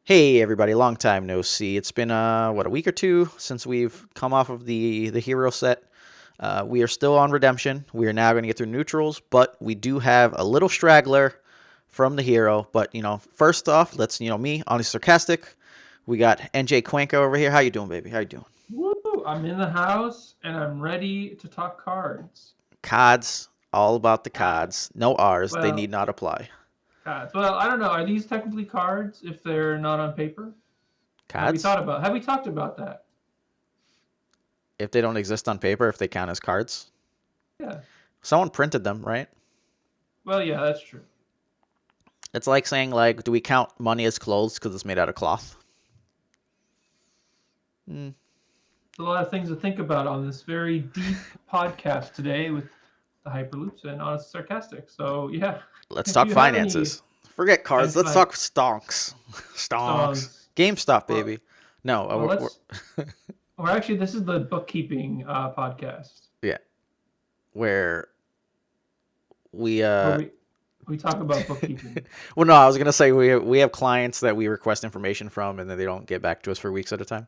Hey everybody, long time no see. It's been a week or two since we've come off of the hero set. We are still on redemption. We are now going to get through neutrals, but we do have a little straggler from the hero. But first off, let's me, honestly sarcastic. We got NJ Cuenca over here. How you doing, baby? How you doing? Woo! I'm in the house and I'm ready to talk cards. Cods, all about the Uh, cods. No R's. They need well, not apply. cards. Well, I don't know. Are these technically cards if they're not on paper? Cods, Have we talked about that? if they don't exist on paper, if they count as cards, Yeah. someone printed them, right? Well, yeah, that's true. It's like saying do we count money as clothes because it's made out of cloth? Mm, There's a lot of things to think about on this very deep podcast today with the Hyperloops and honest sarcastic. So yeah, let's if talk you have any finances. Forget cards. Let's like talk stonks. Stonks. songs, GameStop, well, baby. No, well, let's. Or actually, this is the bookkeeping podcast yeah, where we where we talk about bookkeeping. well, no, I was gonna say we have clients that we request information from, and then they don't get back to us for weeks at a time.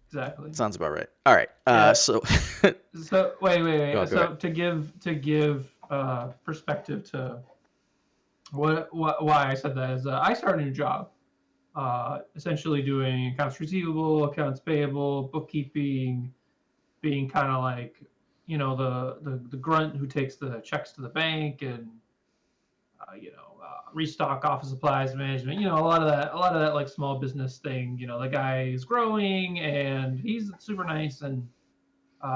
Exactly. Sounds about right. All right. Yeah. So So wait. go ahead. So to give perspective to what why I said that is I started a new job, essentially doing accounts receivable, accounts payable, bookkeeping, being kind of like the grunt who takes the checks to the bank and restock office supplies management. A lot of that like small business thing. The guy is growing and he's super nice and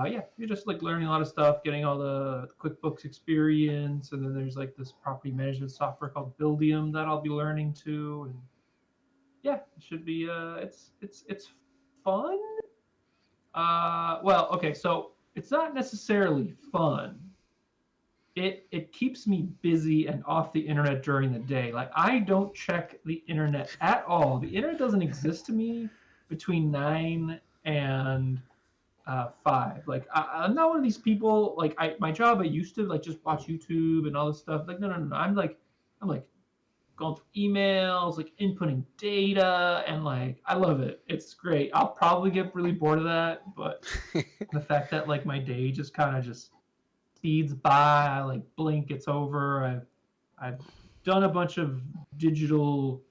yeah, you're just like learning a lot of stuff, getting all the QuickBooks experience, and then there's like this property management software called Buildium that I'll be learning too, and yeah, it should be it's fun. Well, okay, so it's not necessarily fun. It keeps me busy and off the internet during the day. Like I don't check the internet at all. The internet doesn't exist to me between 9 and 5. Like I'm not one of these people. Like my job, I used to like just watch YouTube and all this stuff. Like no. I'm like going through emails, like inputting data, and like I love it. It's great. I'll probably get really bored of that, but the fact that like my day just kind of just speeds by, I like blink, it's over. I've done a bunch of digital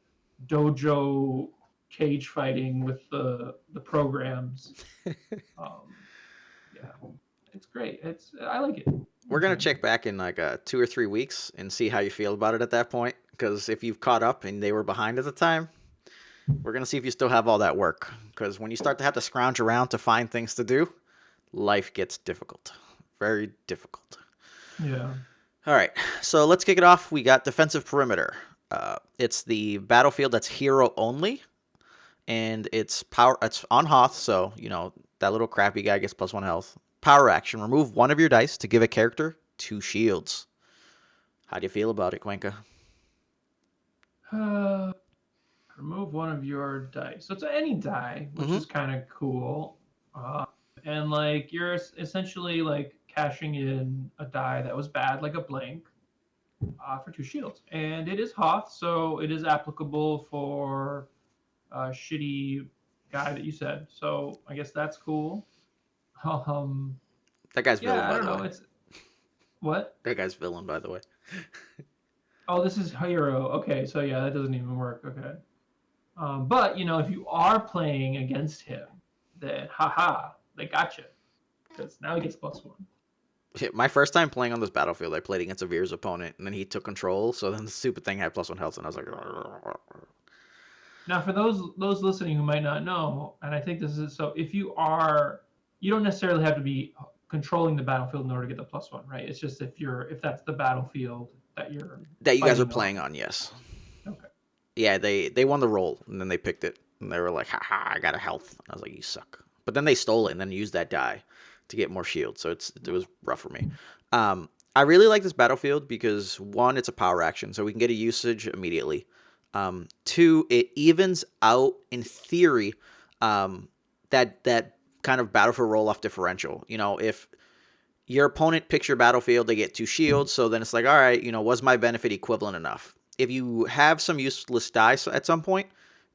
dojo cage fighting with the programs. Um, yeah, it's great. I like it. We're gonna check back in 2 or 3 weeks and see how you feel about it at that point. Because if you've caught up and they were behind at the time, we're gonna see if you still have all that work. Because when you start to have to scrounge around to find things to do, life gets difficult, very difficult. Yeah. All right, so let's kick it off. We got defensive perimeter. It's the battlefield that's hero only, and it's power. It's on Hoth, so that little crappy guy gets +1 health. Power action: remove one of your dice to give a character 2 shields. How do you feel about it, Cuenca? Uh, remove one of your dice. So it's any die, which Mm-hmm. is kind of cool. And like you're essentially like cashing in a die that was bad, like a blank, for 2 shields. And it is Hoth, so it is applicable for a shitty guy that you said. So I guess that's cool. Um, That guy's villain, yeah, I by don't the know. way. It's what? That guy's villain, by the way. Oh, this is hero. Okay, so yeah, that doesn't even work. Okay. But if you are playing against him, then haha, they got you because now he gets +1. My first time playing on this battlefield, I played against a Veer's opponent, and then he took control. So then the stupid thing had +1 health, and I was like, Now, for those listening who might not know, and I think this is so, if you don't necessarily have to be controlling the battlefield in order to get the +1, right? It's just if that's the battlefield that you're that you guys are fighting playing on. on, yes. Okay. Yeah, they won the roll, and then they picked it, and they were like, haha, I got a health. And I was like, you suck. But then they stole it and then used that die to get more shield, so it was rough for me. I really like this battlefield because one, it's a power action, so we can get a usage immediately. Two, it evens out in theory that kind of battlefield roll off differential. If your opponent picks your battlefield, they get 2 shields, so then it's like, all right, was my benefit equivalent enough? If you have some useless dice at some point,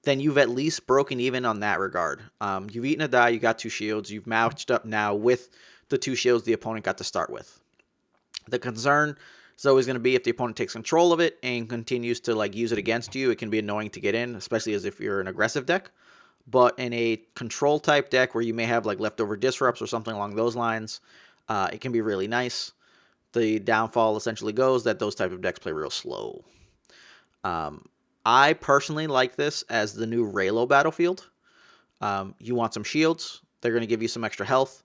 then you've at least broken even on that regard. You've eaten a die, you got 2 shields, you've matched up now with the 2 shields the opponent got to start with. The concern is always going to be if the opponent takes control of it and continues to like use it against you. It can be annoying to get in, especially as if you're an aggressive deck. But in a control type deck where you may have like leftover disrupts or something along those lines, it can be really nice. The downfall essentially goes that those type of decks play real slow. I personally like this as the new Raylo battlefield. You want some shields. They're going to give you some extra health.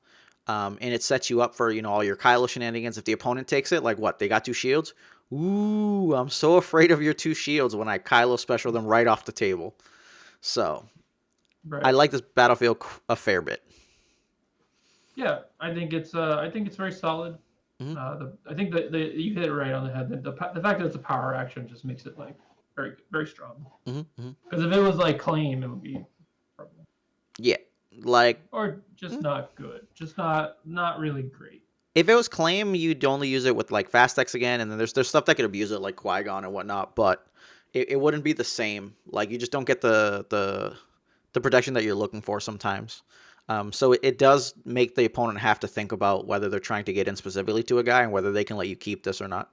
And it sets you up for, all your Kylo shenanigans. If the opponent takes it, like what? They got 2 shields? Ooh, I'm so afraid of your 2 shields when I Kylo special them right off the table. So, I Right. like this battlefield a fair bit. Yeah, I think it's very solid. Mm-hmm, I think that you hit it right on the head. The fact that it's a power action just makes it like very strong. mm-hmm, mm-hmm. Because if it was like claim, it would be trouble. Yeah. Like, Or just mm, not good, just not really great. if it was claim, you'd only use it with like fast decks again, and then there's stuff that could abuse it like Qui-Gon and whatnot, but it wouldn't be the same. Like you just don't get the protection that you're looking for sometimes. So it does make the opponent have to think about whether they're trying to get in specifically to a guy and whether they can let you keep this or not.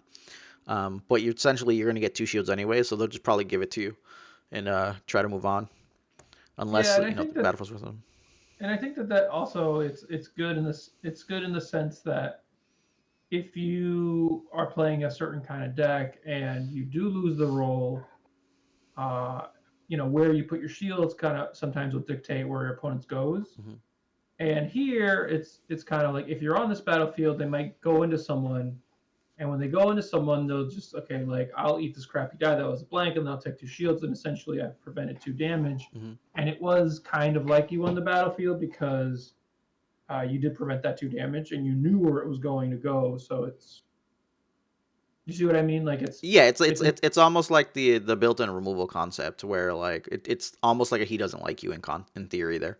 But you're going to get 2 shields anyway, so they'll just probably give it to you and try to move on, Yeah, unless and I the think that battlefield's with them. that also it's good in this it's good in the sense that if you are playing a certain kind of deck and you do lose the roll, uh, where you put your shields kind of sometimes will dictate where your opponents goes. Mm-hmm. And here it's kind of like if you're on this battlefield, they might go into someone, and when they go into someone, they'll just okay, like I'll eat this crappy die that was a blank, and they'll take 2 shields, and essentially I've prevented 2 damage. Mm-hmm. And it was kind of like you on the battlefield because you did prevent that 2 damage, and you knew where it was going to go. So you see what I mean? Like Yeah, it's it's it's a it's it's almost like the built-in removal concept, where like it's almost like a he doesn't like you in theory. There,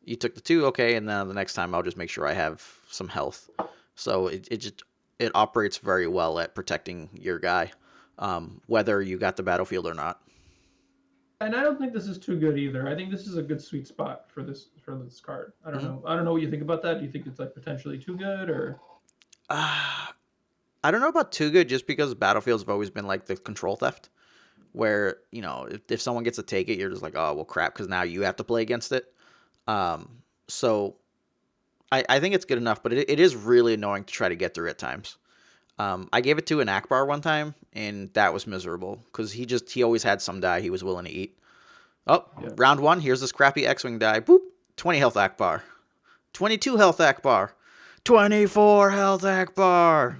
you took the 2, okay, and then the next time I'll just make sure I have some health. So it operates very well at protecting your guy, whether you got the battlefield or not. and I don't think this is too good either. I think this is a good sweet spot for this card. I don't Mm-hmm. know. I don't know what you think about that. Do you think it's like potentially too good or Uh, I don't know about too good, just because battlefields have always been like the control theft, where if someone gets to take it, you're just like, oh well, crap, because now you have to play against it. So I think it's good enough, but it is really annoying to try to get through at times. I gave it to an Akbar one time, and that was miserable because he always had some die he was willing to eat. Oh, yeah? round 1, here's this crappy X-wing die. Boop, 20 health Akbar, 22 health Akbar, 24 health Akbar.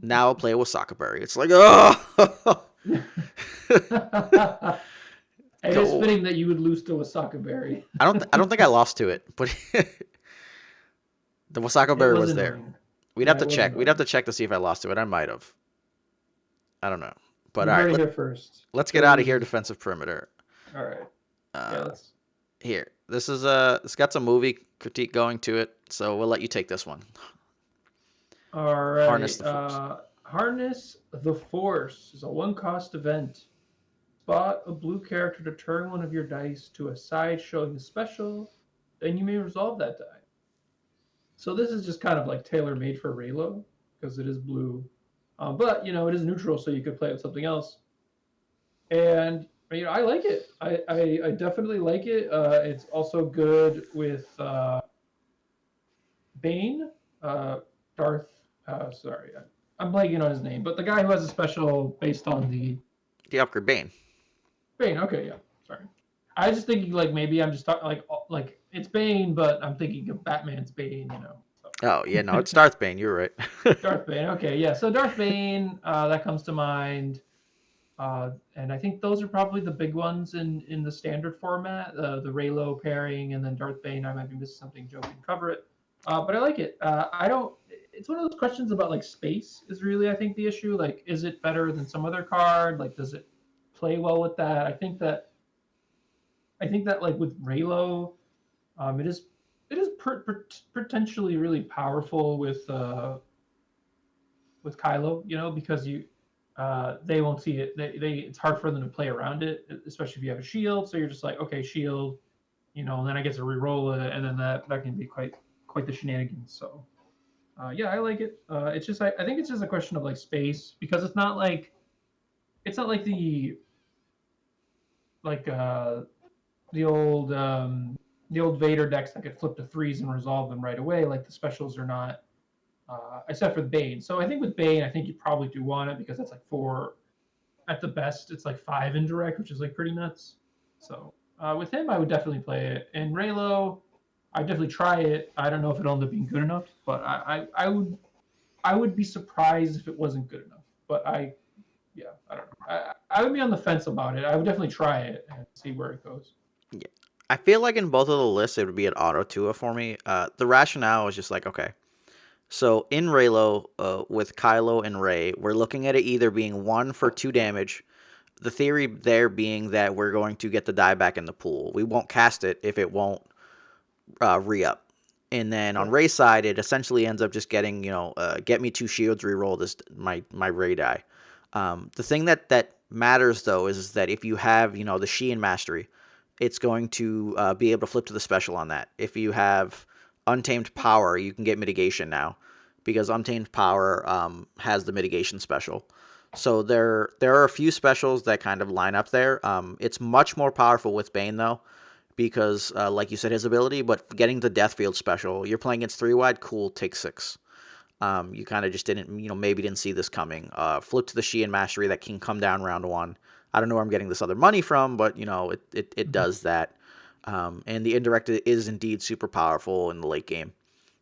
Now I'll play a Wasaka Berry. It's like, oh, It is go. fitting that you would lose to Osaka Berry. I don't think I lost to it, but the Wasaka It Berry was was there. annoying. We'd have Yeah, to it was check. We'd have annoying. to check to see if I lost to it. I might have. I don't know. But You all right, heard it here first. let's get Phil out of here. loses. Defensive perimeter. All right. Yeah, Uh, let's. Here, this is it's got some movie critique going to it, so we'll let you take this one. All Harness right. the Force. Harness the Force is a one-cost event. Spot a blue character to turn one of your dice to a side showing a special, then you may resolve that die. So this is just kind of like tailor-made for Raylo because it is blue, but it is neutral, so you could play it with something else. And I like it. I definitely like it. It's also good with Bane, uh, Darth. Sorry, I'm blanking on his name, but the guy who has a special based on the The upgrade Bane. Bane. Okay, yeah. Sorry, I was just thinking like maybe I'm just talking like it's Bane, but I'm thinking of Batman's Bane. Oh yeah, no, So it's Darth Bane. You're right. Darth Bane. Okay, yeah. So Darth Bane, that comes to mind. And I think those are probably the big ones in the standard format. The Raylo pairing and then Darth Bane. I might be missing something. Joe can cover it. But I like it. I don't. It's one of those questions about like space is really I think the issue. Like, is it better than some other card? Like, does it play well with that? I think that like with Raylo, it is potentially really powerful with Kylo. Because they won't see it. It's hard for them to play around it, especially if you have a shield. So you're just like, okay, shield, and then I get to re-roll it, and then that can be quite the shenanigans. So yeah, I like it. It's just I think it's just a question of like space because it's not like like the old the old Vader decks that could flip to threes and resolve them right away. Like the specials are not, except for Bane. So I think with Bane, I think you probably do want it because that's like four at the best. It's like five indirect, which is like pretty nuts. So with him, I would definitely play it. And Raylo, I definitely try it. I don't know if it'll end up being good enough, but I would be surprised if it wasn't good enough. But yeah, I don't know. I would be on the fence about it. I would definitely try it and see where it goes. Yeah. I feel like in both of the lists it would be an auto Tua for me. The rationale is just like, okay, so in Raylo, with Kylo and Rey, we're looking at it either being 1 for 2 damage. The theory there being that we're going to get the die back in the pool. We won't cast it if it won't re-up. And then on Right. Ray's side, it essentially ends up just getting, get me 2 shields, re-roll this my Ray die. The thing that matters though is that if you have, the Sheehan mastery, it's going to be able to flip to the special on that. If you have Untamed Power, you can get mitigation now because Untamed Power has the mitigation special. So there are a few specials that kind of line up there. It's much more powerful with Bane though because, like you said, his ability, but getting the Death Field special, you're playing against 3 wide, cool, take 6. You kind of just didn't, maybe didn't see this coming. Flip to the Sheehan Mastery that can come down round 1. I don't know where I'm getting this other money from, but, it Mhm. does that. And the indirect is indeed super powerful in the late game.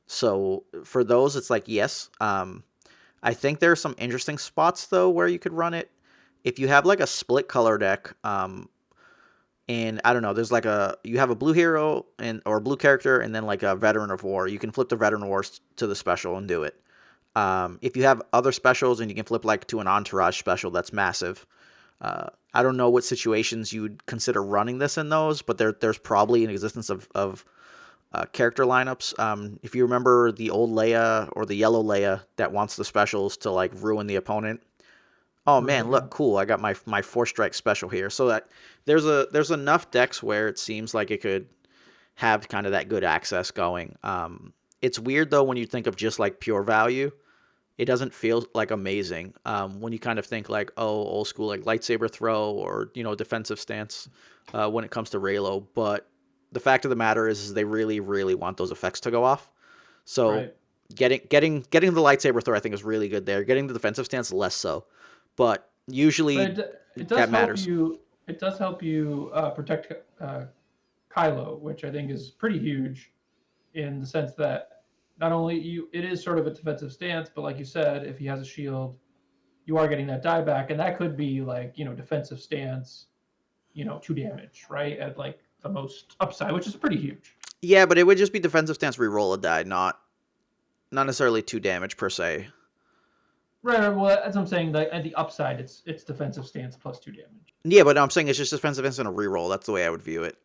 So for those, it's like, yes. I think there are some interesting spots, though, where you could run it. If you have like a split color deck, and I don't know, there's like you have a blue hero or a blue character, and then like a veteran of war. You can flip the veteran of war to the special and do it. If you have other specials and you can flip like to an entourage special, that's massive. I don't know what situations you would consider running this in those, but there's probably an existence of character lineups. If you remember the old Leia or the yellow Leia that wants the specials to like ruin the opponent, oh man, Right. Yeah. look, cool. I got my 4 strike special here. So that there's enough decks where it seems like it could have kind of that good access going. It's weird though when you think of just like pure value. It doesn't feel like amazing when you kind of think like, oh, old school like lightsaber throw or defensive stance when it comes to Raylo. But the fact of the matter is they really really want those effects to go off. So Right. getting the lightsaber throw I think is really good there. Getting the defensive stance less so, but But usually it does that help matters. you. It does help you protect Kylo, which I think is pretty huge in the sense that not only it is sort of a defensive stance, but like you said, if he has a shield, you are getting that die back, and that could be like defensive stance, 2 damage, right, at like the most upside, which is pretty huge. Yeah, but it would just be defensive stance reroll a die, not necessarily 2 damage per se. Right. Right, well, that's what I'm saying. Like at the upside, it's defensive stance plus 2 damage. Yeah, but I'm saying it's just defensive stance and a reroll. That's the way I would view it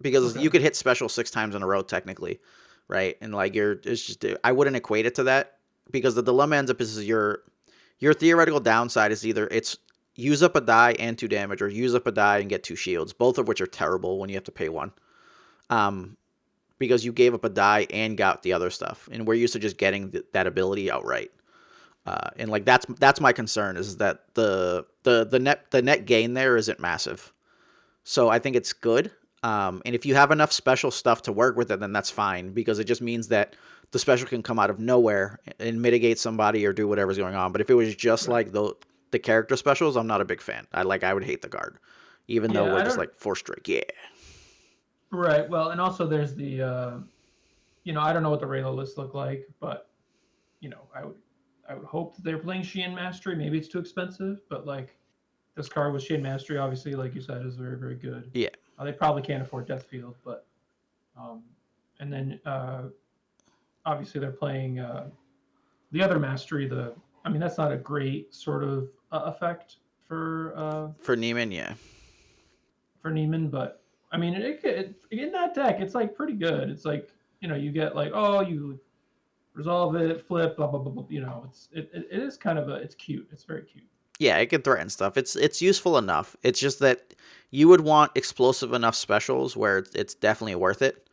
because Okay. you could hit special 6 times in a row technically, right? And like it's just I wouldn't equate it to that because the dilemma ends up is your theoretical downside is either it's use up a die and 2 damage or use up a die and get 2 shields, both of which are terrible when you have to pay 1. Um, because you gave up a die and got the other stuff, and we're used to just getting that ability outright. And like that's my concern is that the net gain there isn't massive. So I think it's good. And if you have enough special stuff to work with it, then that's fine because it just means that the special can come out of nowhere and mitigate somebody or do whatever's going on. But if it was just Right. like the character specials, I'm not a big fan. I would hate the guard, even though Yeah, we're I just don't. like 4 strike. Yeah, Right. Well, and also there's the I don't know what the Raylo lists look like, but I would hope that they're playing Sheehan Mastery. Maybe it's too expensive, but like this card with Sheehan Mastery, obviously, like you said, is very very good. yeah. They probably can't afford Death Field, but um, and then obviously they're playing the other Mastery. I mean, that's not a great sort of effect For Neiman, yeah. for Neiman, but I mean, in that deck, it's like pretty good. It's like you get like, oh, you resolve it, flip, blah blah blah blah. It is kind of it's cute. It's very cute. Yeah, it can threaten stuff. It's useful enough. It's just that you would want explosive enough specials where it's definitely worth it.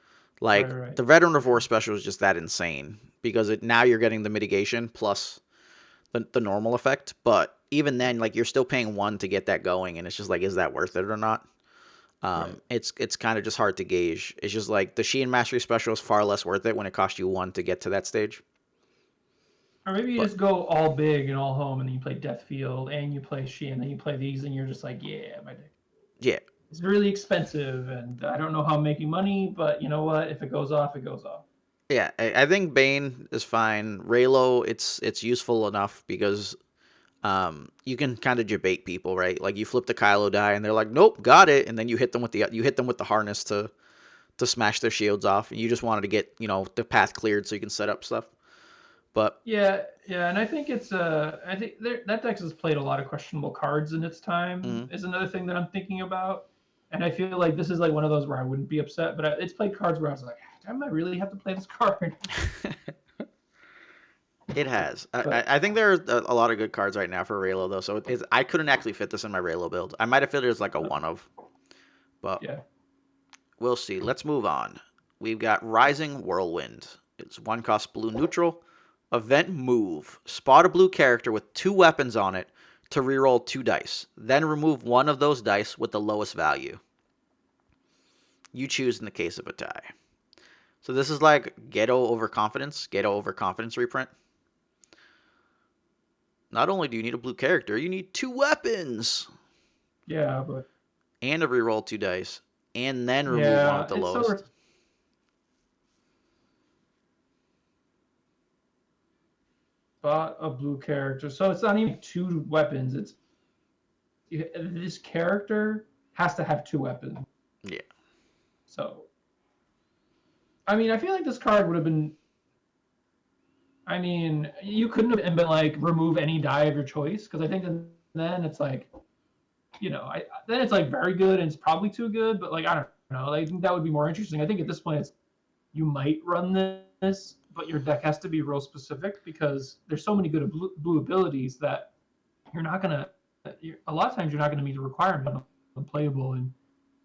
Right, Like right. the Veteran of Yeah. War special is just that insane because now you're getting the mitigation plus the normal effect. But even then, like you're still paying one to get that going, and it's just like, is that worth it or not? Right. It's kind of just hard to gauge. It's just like the Shein Mastery special is far less worth it when it costs you one to get to that stage. Or maybe you But just go all big and all home, and then you play Death Field, and you play She, and then you play these, and you're just like, yeah, my dick. yeah, It's really expensive, and I don't know how I'm making money, but you know what? If it goes off, it goes off. yeah, I think Bane is fine. Raylo, it's useful enough because you can kind of debate people, right? Like you flip the Kylo die, and they're like, "Nope, got it," and then you hit them with the harness to smash their shields off, and you just wanted to get the path cleared so you can set up stuff. But Yeah, yeah, and I think I think that deck has played a lot of questionable cards in its time. mm, Is another thing that I'm thinking about, and I feel like this is like one of those where I wouldn't be upset, but it's played cards where I was like, damn, I really have to play this card. it has. I, But I think there are a lot of good cards right now for Raylo though, so I couldn't actually fit this in my Raylo build. I might have fit it as like a one of, but yeah, we'll see. Let's move on. We've got Rising Whirlwind. It's one cost blue neutral. Event move. Spot a blue character with two weapons on it to reroll two dice. Then remove one of those dice with the lowest value. You choose in the case of a tie. So this is like Ghetto Overconfidence reprint. Not only do you need a blue character, you need two weapons yeah, but and a reroll two dice, and then remove one with yeah, the it's so lowest. bought a blue character, so it's not even two weapons. It's this character has to have two weapons. Yeah. So I mean, I feel like this card would have been. I mean, you couldn't have been like remove any die of your choice because I think then it's like then it's like very good and it's probably too good, but like I don't know, I think that would be more interesting. I think at this point it's you might run this, but your deck has to be real specific because there's so many good blue abilities that you're not gonna. A lot of times you're not gonna meet the requirement of unplayable, and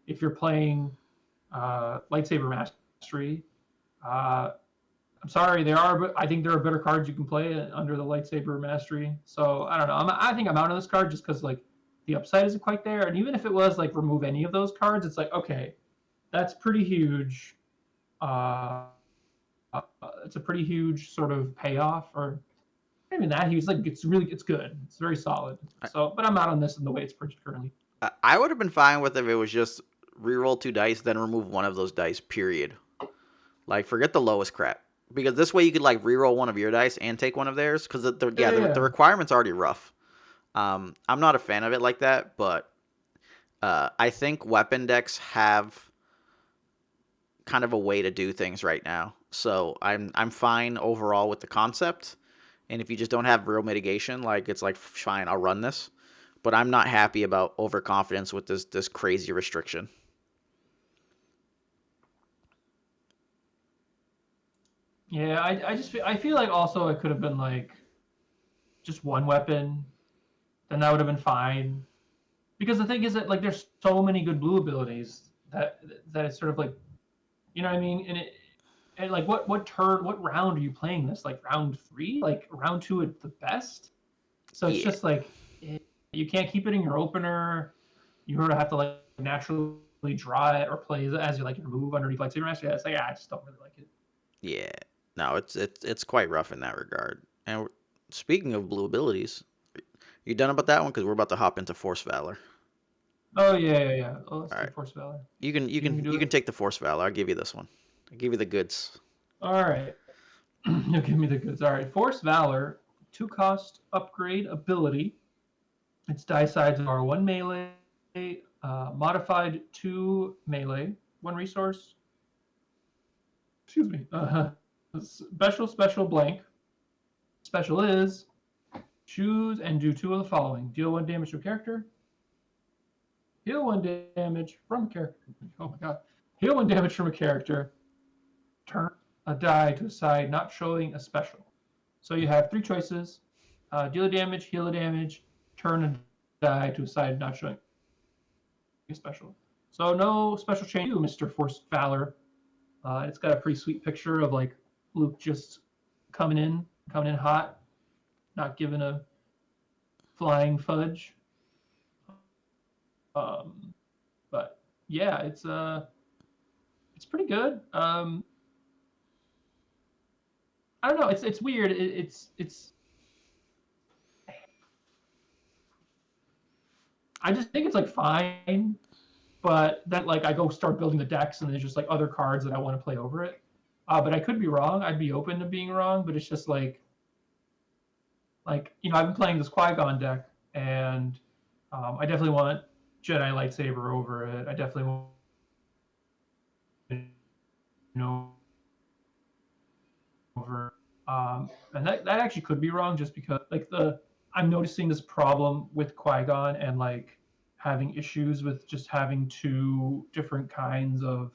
if you're playing lightsaber mastery. Uh, I'm sorry, but I think there are better cards you can play under the lightsaber mastery. So I don't know. I think I'm out on this card just because like the upside isn't quite there. And even if it was like remove any of those cards, it's like okay, that's pretty huge. Uh, it's a pretty huge sort of payoff, or not even that huge. Like it's good. It's very solid. So, but I'm out on this in the way it's printed currently. I would have been fine with if it was just reroll two dice, then remove one of those dice. Period. Like forget the lowest crap because this way you could like reroll one of your dice and take one of theirs because Yeah, the yeah. requirement's already rough. I'm not a fan of it like that, but I think weapon decks have kind of a way to do things right now. So I'm fine overall with the concept. And if you just don't have real mitigation, like it's like fine, I'll run this. But I'm not happy about overconfidence with this crazy restriction. Yeah, I feel like also it could have been like just one weapon, then that would have been fine. Because the thing is that like there's so many good blue abilities that it's sort of like you know what I mean, and like what round are you playing this? Like round three, like round two at the best. So it's Yeah. just like you can't keep it in your opener. You sort of have to like naturally draw it or play it as you like your move underneath lightsaber master. Yeah, it's like I just don't really like it. Yeah. No, it's quite rough in that regard. And speaking of blue abilities, you done about that one? Because we're about to hop into Force Valor. Oh yeah, yeah, yeah. Oh, let's All do right. Force Valor. You can you You can can do you it. can take the Force Valor. I'll give you this one. I'll give you the goods. All right. You'll give me the goods. All right. Force Valor, 2 cost upgrade ability. Its die sides are 1 melee, modified 2 melee, 1 resource. Excuse me. Special blank. Special is choose and do 2 of the following: deal 1 damage to a character, heal 1 damage from a character. Oh my god. Heal 1 damage from a character, turn a die to a side not showing a special. So you have 3 choices: deal a damage, heal a damage, turn a die to a side not showing a special. So no special change to Mr. Force Valor. It's got a pretty sweet picture of like Luke just coming in hot, not giving a flying fudge. But yeah, it's pretty good. I don't know. It's weird. It's. I just think it's like fine, but that like I go start building the decks and there's just like other cards that I want to play over it. But I could be wrong. I'd be open to being wrong, but it's just like I've been playing this Qui-Gon deck, and I definitely want Jedi lightsaber over it. I definitely want know over, and that actually could be wrong just because like the I'm noticing this problem with Qui-Gon and like having issues with just having two different kinds of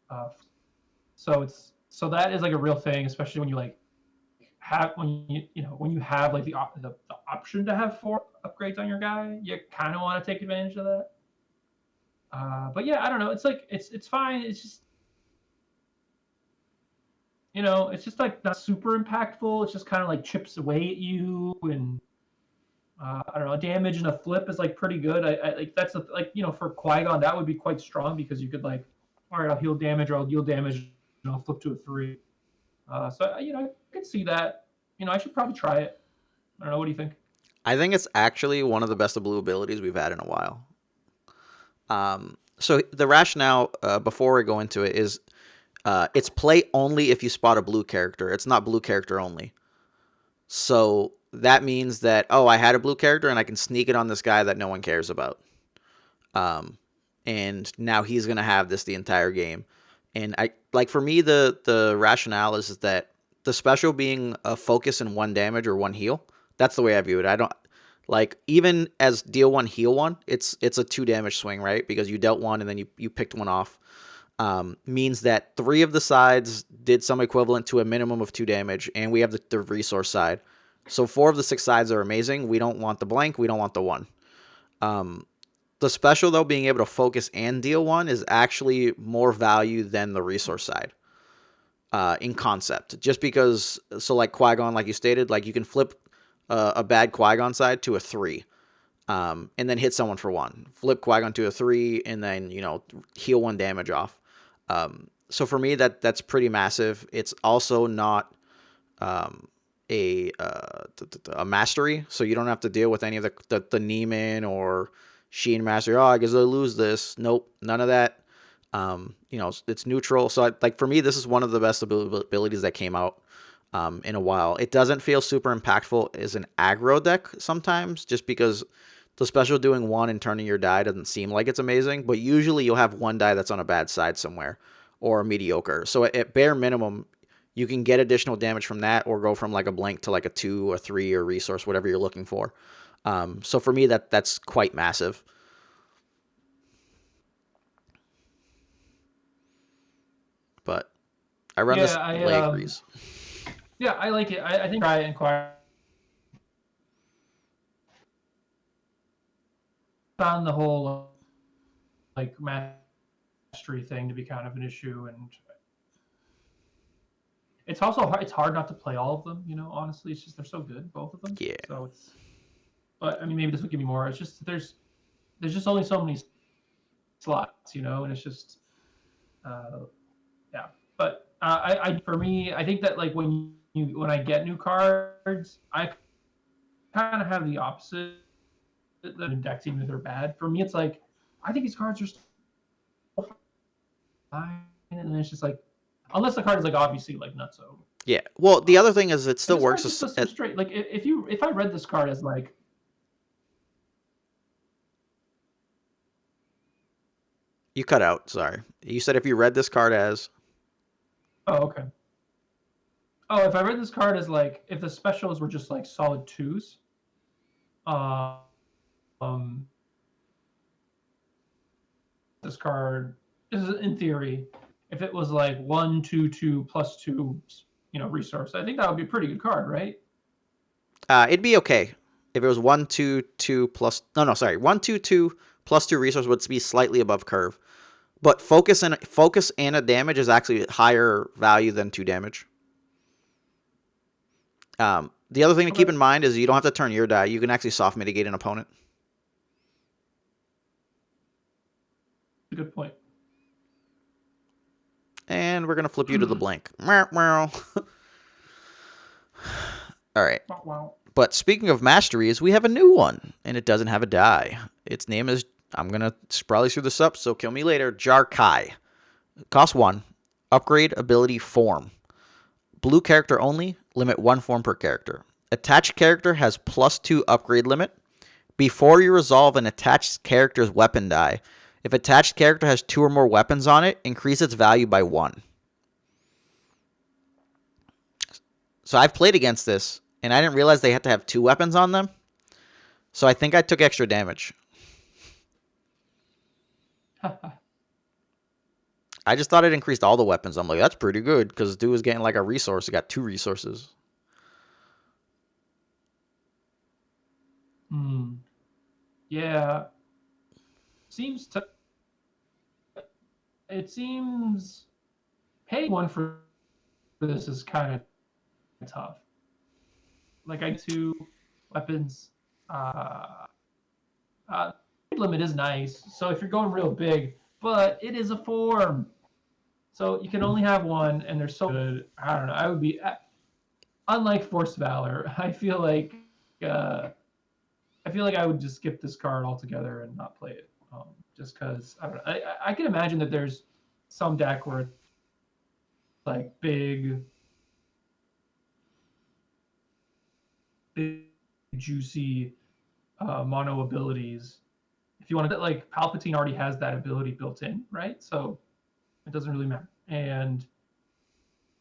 uh, so that is like a real thing, especially when you like have when you have like the option to have four upgrades on your guy, you kind of want to take advantage of that. But yeah, I don't know. It's like it's fine. It's just it's just like not super impactful. It's just kind of like chips away at you, and I don't know. Damage and a flip is like pretty good. I like that's like for Qui Gon that would be quite strong because you could like, all right, I'll heal damage or I'll deal damage and I'll flip to a three. So I could see that. I should probably try it. I don't know. What do you think? I think it's actually one of the best of blue abilities we've had in a while. So the rationale before we go into it is it's play only if you spot a blue character. It's not blue character only. So that means that, oh, I had a blue character and I can sneak it on this guy that no one cares about. And now he's going to have this the entire game. And I like for me the rationale is that the special being a focus in one damage or one heal. That's the way I view it. I don't like even as deal one heal one. It's a 2 damage swing, right? Because you dealt one and then you picked one off. Means that 3 of the sides did some equivalent to a minimum of 2 damage, and we have the resource side. So 4 of the 6 sides are amazing. We don't want the blank. We don't want the 1. The special, though, being able to focus and deal 1 is actually more value than the resource side in concept. Just because, so like Qui-Gon, like you stated, like you can flip a bad Qui-Gon side to a 3. And then hit someone for 1. Flip Qui-Gon to a 3, and then, heal 1 damage off. So for me, that's pretty massive. It's also not a mastery, so you don't have to deal with any of the Neiman or Sheen mastery. Oh, I guess I lose this. Nope, none of that. It's neutral. So like for me, this is one of the best abilities that came out in a while. It doesn't feel super impactful as an aggro deck sometimes, just because the special doing 1 and turning your die doesn't seem like it's amazing, but usually you'll have 1 die that's on a bad side somewhere or mediocre. So at bare minimum, you can get additional damage from that or go from like a blank to like a 2 or 3 or resource, whatever you're looking for. So for me, that's quite massive. But I run Yeah, this Lay agrees. yeah, I like it. I think I inquire found the whole like mastery thing to be kind of an issue, and it's also hard, it's hard not to play all of them. Honestly, it's just they're so good, both of them. Yeah. So it's, but I mean, maybe this will give me more. It's just there's just only so many slots, and it's just yeah. But I for me, I think that like when I get new cards, I kind of have the opposite. The decks, even if they're bad, for me, it's like I think these cards are still fine, and then it's just like unless the card is like obviously like nutso. Yeah. Well, the other thing is it And still this card works just does so straight. Like if I read this card as like you cut out. Sorry. You said if you read this card as. oh okay oh if I read this card as like if the specials were just like solid twos, um, this card is in theory if it was like 1 2 2 plus 2 resource, I think that would be a pretty good card, right? It'd be okay. If it was 1, 2, 2 plus no, sorry, 1, 2, 2 plus 2 resource would be slightly above curve. But focus and a damage is actually higher value than 2 damage. The other thing to keep Okay, in mind is you don't have to turn your die. You can actually soft mitigate an opponent. a good point. And we're gonna flip you to the blank. Meow, meow. All right. Wow, wow. But speaking of masteries, we have a new one, and it doesn't have a die. Its name is, I'm gonna probably screw this up, so kill me later. Jarkai. Cost 1. Upgrade ability form. Blue character only. Limit 1 form per character. Attached character has +2 upgrade limit. Before you resolve an attached character's weapon die, if attached character has 2 or more weapons on it, increase its value by 1. So I've played against this, and I didn't realize they had to have 2 weapons on them. So I think I took extra damage. I just thought it increased all the weapons. I'm like, that's pretty good, because dude was getting like a resource. He got 2 resources. Yeah. It seems paying one for this is kind of tough. Like I 2 weapons. Uh, limit is nice. So if you're going real big, but it is a form, so you can only have one, and they're so good. I don't know. I would be unlike Forced Valor. Uh, I feel like I would just skip this card altogether and not play it. Just because I don't know. I can imagine that there's some deck where it's like big juicy mono abilities. If you want to, like Palpatine already has that ability built in, right? So it doesn't really matter. And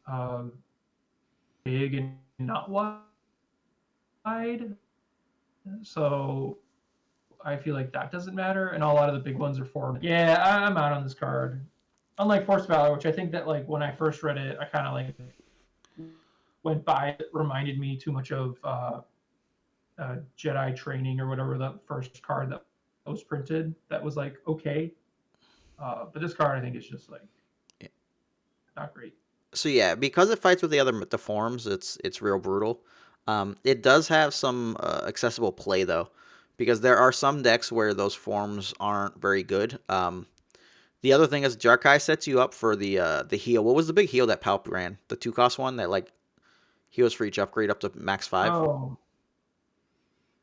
um, big and not wide. So I feel like that doesn't matter. And a lot of the big ones are formed. Yeah, I'm out on this card. Unlike Force Valor, which I think that like when I first read it, I kind of like went by. It reminded me too much of Jedi Training or whatever the first card that was printed. That was like okay, but this card I think is just like not great. So yeah, because it fights with the forms, it's real brutal. It does have some accessible play though, because there are some decks where those forms aren't very good. The other thing is Jarkai sets you up for the heal. What was the big heal that Palp ran? The 2-cost one that like heals for each upgrade up to max 5. Oh,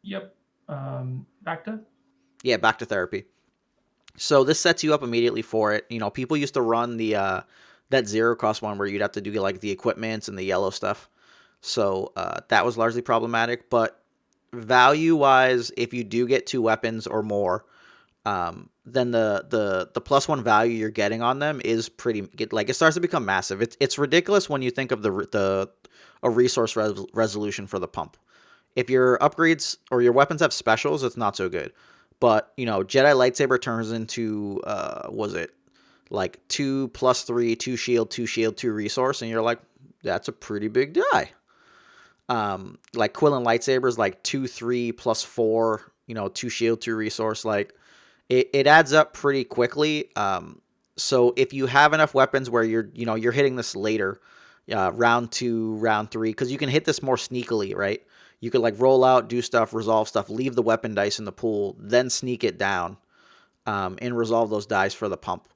yep. Back to Yeah, back to therapy. So this sets you up immediately for it. You know, people used to run the that 0-cost one where you'd have to do like the equipments and the yellow stuff. So that was largely problematic. But value wise, if you do get 2 weapons or more, then the +1 value you're getting on them is pretty like it starts to become massive. It's ridiculous when you think of a resource resolution for the pump. If your upgrades or your weapons have specials, it's not so good. But you know, Jedi lightsaber turns into was it like 2+3, 2 shield, 2 shield, 2 resource, and you're like, that's a pretty big die. Like Quillen lightsabers, like 2, 3 +4, you know, 2 shield, 2 resource, like it adds up pretty quickly. So if you have enough weapons where you're hitting this later, round 2, round 3, because you can hit this more sneakily, right? You could like roll out, do stuff, resolve stuff, leave the weapon dice in the pool, then sneak it down, and resolve those dice for the pump.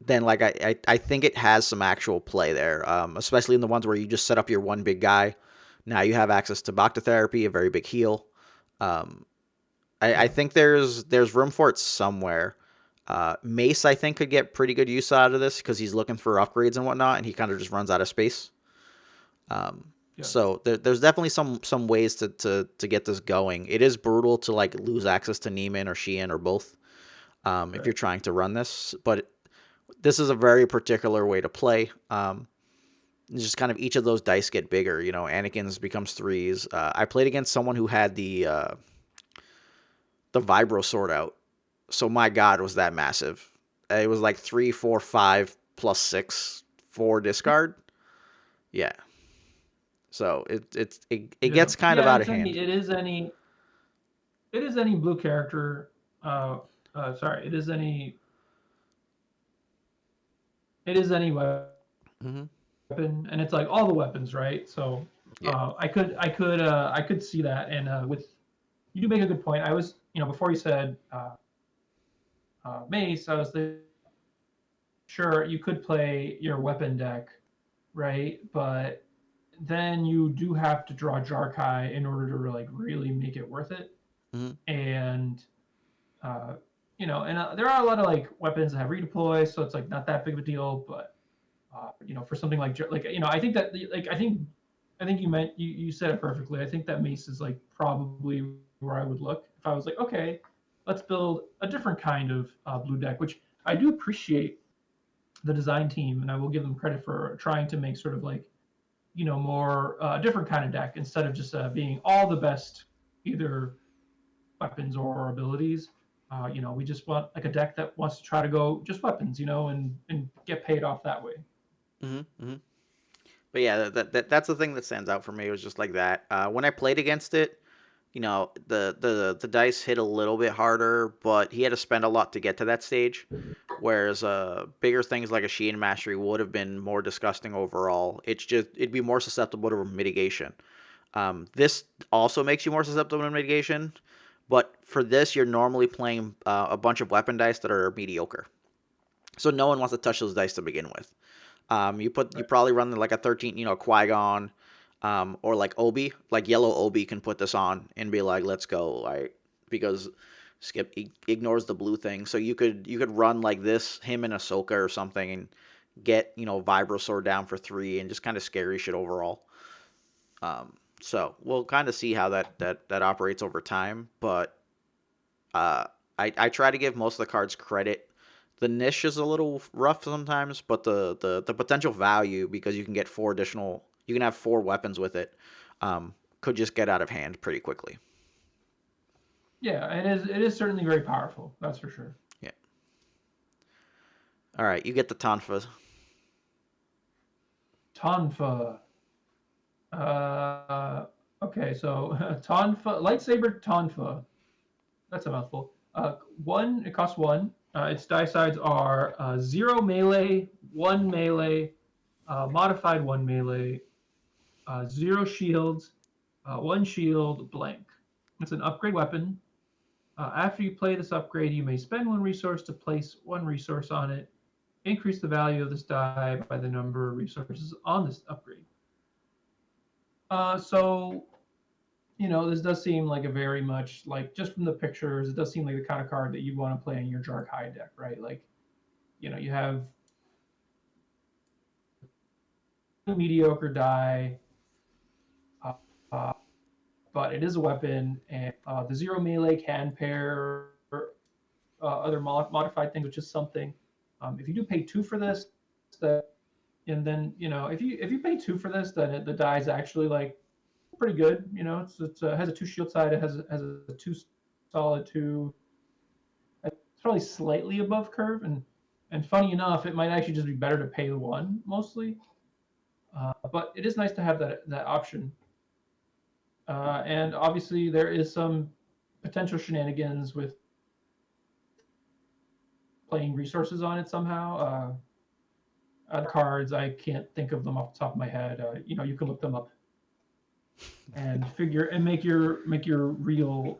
Then like I think it has some actual play there, especially in the ones where you just set up your one big guy. Now you have access to Bacta therapy, a very big heal. I think there's room for it somewhere. Mace, I think, could get pretty good use out of this because he's looking for upgrades and whatnot, and he kind of just runs out of space. So there's definitely some ways to get this going. It is brutal to like lose access to Neiman or Sheehan or both if you're trying to run this, but this is a very particular way to play. Just kind of each of those dice get bigger. You know, Anakin's becomes 3s. I played against someone who had the vibro sword out. So my God, was that massive? It was like 3, 4, 5 +6 4 discard. Yeah. So it Yeah, gets kind of yeah. out of It's hand. any. It is any blue character. Uh, sorry. It is any. It is any weapon, Hmm. and it's like all the weapons, right? So Yeah. I could see that, and with you do make a good point. I was, before you said mace, I was thinking, sure, you could play your weapon deck, right? But then you do have to draw Jarkai in order to like really make it worth it. Hmm. And uh, and there are a lot of like weapons that have redeploy, so it's like not that big of a deal. But for something like I think that like I think you said it perfectly. I think that mace is like probably where I would look if I was like, okay, let's build a different kind of blue deck, which I do appreciate the design team, and I will give them credit for trying to make sort of like more different kind of deck instead of just being all the best either weapons or abilities. We just want like a deck that wants to try to go just weapons, and get paid off that way. Hmm. Hmm. But yeah, that's the thing that stands out for me. It was just like that. When I played against it, the dice hit a little bit harder, but he had to spend a lot to get to that stage. Whereas bigger things like a Sheehan Mastery would have been more disgusting overall. It'd be more susceptible to mitigation. This also makes you more susceptible to mitigation, but for this you're normally playing a bunch of weapon dice that are mediocre. So no one wants to touch those dice to begin with. You Right. probably run like a 13, Qui-Gon, or like Obi, like yellow Obi can put this on and be like, let's go, right? Because Skip ignores the blue thing, so you could run like this, him and Ahsoka or something, and get Vibrosaur down for 3 and just kind of scary shit overall. So we'll kind of see how that operates over time, but uh, I try to give most of the cards credit. The niche is a little rough sometimes, but the potential value, because you can have 4 weapons with it, could just get out of hand pretty quickly. Yeah, it is certainly very powerful. That's for sure. Yeah. All right, you get the Tonfa. Tonfa. Uh, okay, so Tonfa lightsaber Tonfa. That's a mouthful. One. It costs one. Its die sides are 0 melee, 1 melee, modified 1 melee, 0 shields, 1 shield, blank. It's an upgrade weapon. After you play this upgrade, you may spend 1 resource to place 1 resource on it. Increase the value of this die by the number of resources on this upgrade. So this does seem like a very much like just from the pictures, it does seem like the kind of card that you'd want to play in your Jark High deck, right? Like, you have mediocre die, uh, uh, but it is a weapon, and the 0 melee can pair other modified things, which is something. If you do pay 2 for this, that and then if you pay 2 for this, then the die is actually like pretty good. It has a 2 shield side, it has a 2 solid 2. It's probably slightly above curve, and funny enough, it might actually just be better to pay the 1 mostly. But it is nice to have that option. And obviously, there is some potential shenanigans with playing resources on it somehow. Other cards, I can't think of them off the top of my head. You can look them up and figure and make your real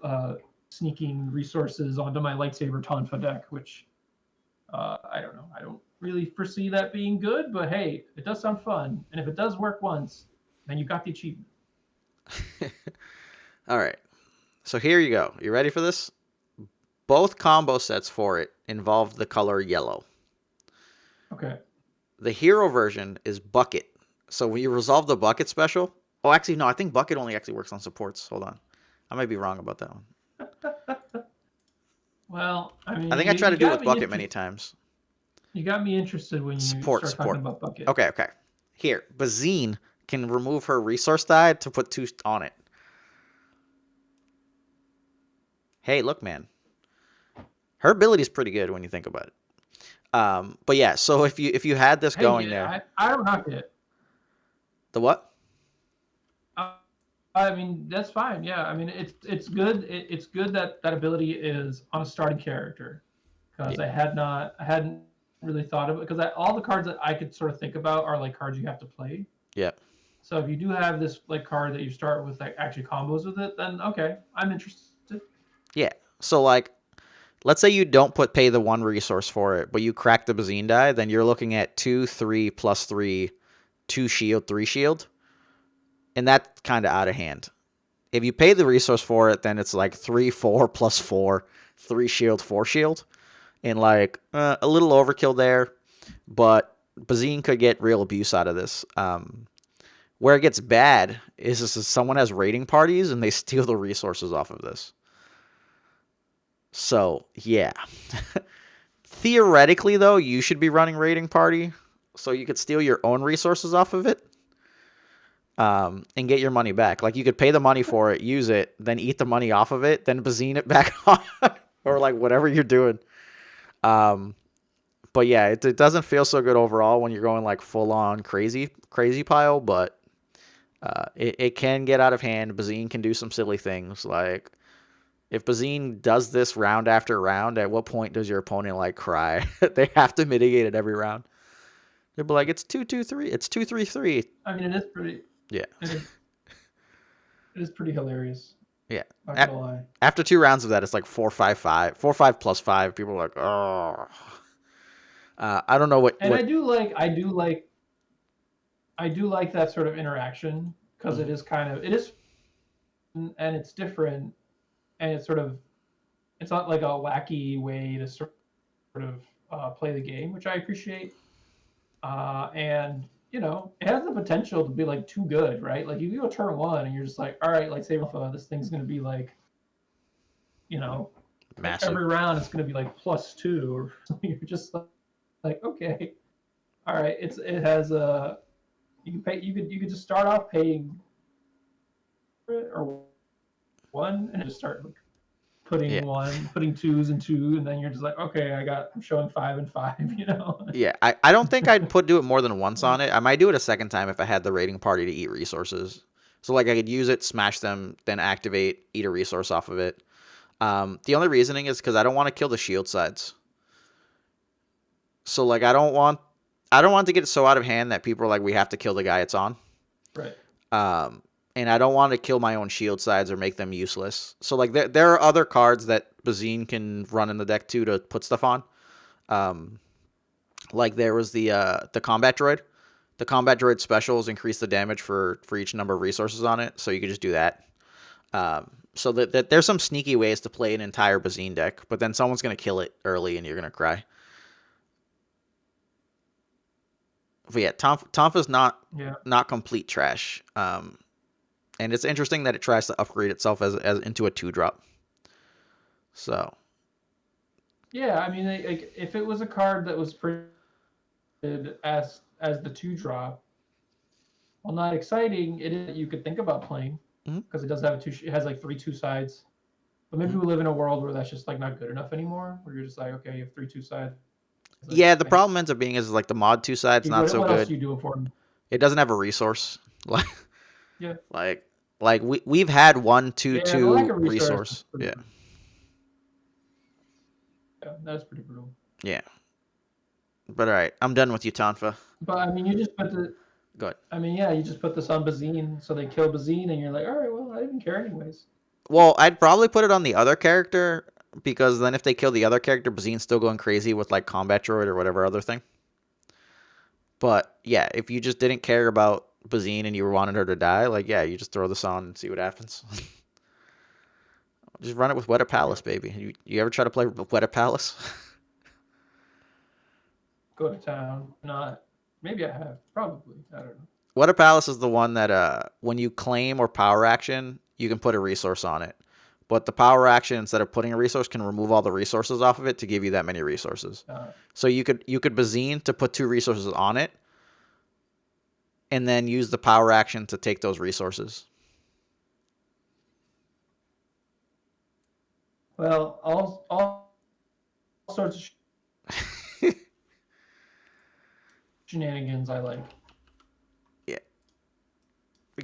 sneaking resources onto my lightsaber Tonfa deck, which I don't know. I don't really foresee that being good, but hey, it does sound fun, and if it does work once, then you got the achievement. All right, so here you go. You ready for this? Both combo sets for it involve the color yellow. Okay. The hero version is bucket. So when you resolve the bucket special, oh, actually no, I think bucket only actually works on supports. Hold on, I might be wrong about that one. Well, I I mean, think I tried you to do it got with me bucket many interested. times. You got me interested when you start talking Support. about bucket. Okay, okay. Here, Bazine can remove her resource die to put 2 on it. Hey, look, man, her ability is pretty good when you think about it. But yeah, so if you had this Hey, going yeah, there, I don't knock it. the what? I mean, that's fine. Yeah, I mean, it's good. It's good that that ability is on a starting character, Yeah, because I hadn't really thought of it, because all the cards that I could sort of think about are like cards you have to play. yeah, So if you do have this like card that you start with that actually combos with it, then okay, I'm interested. yeah. So like, let's say you don't pay the one resource for it, but you crack the Bazine die, then you're looking at 2, 3 plus 3, 2 shield, 3 shield, and that's kind of out of hand. If you pay the resource for it, then it's like 3, 4 plus 4, 3 shield, 4 shield, and like a little overkill there. But Bazine could get real abuse out of this. Where it gets bad is someone has raiding parties and they steal the resources off of this. So yeah, theoretically though, you should be running raiding party so you could steal your own resources off of it. And get your money back. Like you could pay the money for it, use it, then eat the money off of it, then Bazine it back on, or like whatever you're doing. Um, but yeah, it doesn't feel so good overall when you're going like full on crazy pile. But it can get out of hand. Bazine can do some silly things. Like if Bazine does this round after round, at what point does your opponent like cry? They have to mitigate it every round. They'll be like, it's 2-2-3, it's 2-3-3. I mean, it is pretty. Yeah, It is. It is pretty hilarious. yeah. Not gonna lie. After 2 rounds of that, it's like 4-5-5, 4-5 plus 5. People are like, oh. I don't know And what. I do like that sort of interaction, because it Mhm. is kind of, it is, and it's different, and it's sort of, it's not like a wacky way to sort of play the game, which I appreciate. And it has the potential to be like too good, right? Like you go turn one and you're just like, all right, like save alpha, this thing's gonna be like, you know, Massive. every round it's gonna be like +2 or something. You're just like, okay, all right, it has a, you can pay, you could just start off paying or one and just start like Yeah. putting twos and two, and then you're just like, okay, I'm showing 5 and 5, Yeah. I don't think I'd do it more than once on it. I might do it a second time if I had the raiding party to eat resources. So like I could use it, smash them, then activate, eat a resource off of it. The only reasoning is because I don't want to kill the shield sides. So like I don't want to get so out of hand that people are like we have to kill the guy it's on. right? Um, and I don't want to kill my own shield sides or make them useless. So like there are other cards that Bazine can run in the deck too to put stuff on. Um, like there was the combat droid. The combat droid specials increase the damage for each number of resources on it, so you could just do that. So that there's some sneaky ways to play an entire Bazine deck, but then someone's gonna kill it early and you're gonna cry. But yeah, Tonfa's Yeah. not complete trash. And it's interesting that it tries to upgrade itself as into a 2 drop. So Yeah, I mean, like if it was a card that was printed as the 2 drop, well, not exciting. It is, you could think about playing, mhm, because it does have it has like 3 2 sides. But maybe mhm. we live in a world where that's just like not good enough anymore. Where you're just like, okay, you have 3 2 sides. Like, Yeah, the problem ends up being is like the mod 2 side's not so what else good. are you doing for them? It doesn't have a resource. like Yeah, like like we've had one two yeah. The lack two of resource is resource. pretty Yeah. brutal. Yeah, that's pretty brutal. Yeah. But all right, I'm done with you, Tonfa. But I mean, you just put the. Go ahead. I mean, yeah, you just put this on Bazine, so they kill Bazine, and you're like, all right, well, I didn't care anyways. Well, I'd probably put it on the other character because then if they kill the other character, Bazine's still going crazy with like combat droid or whatever other thing. But yeah, if you just didn't care about Bazine and you wanted her to die, like yeah, you just throw this on and see what happens. Just run it with Weta Yeah, Palace, baby. You ever try to play Weta Palace? go to town. Not. Maybe I have. Probably. I don't know. Weta Palace is the one that when you claim or power action, you can put a resource on it. But the power action instead of putting a resource can remove all the resources off of it to give you that many resources. Uh, So you could Bazine to put 2 resources on it and then use the power action to take those resources. well, all sorts of shenanigans I like. Yeah.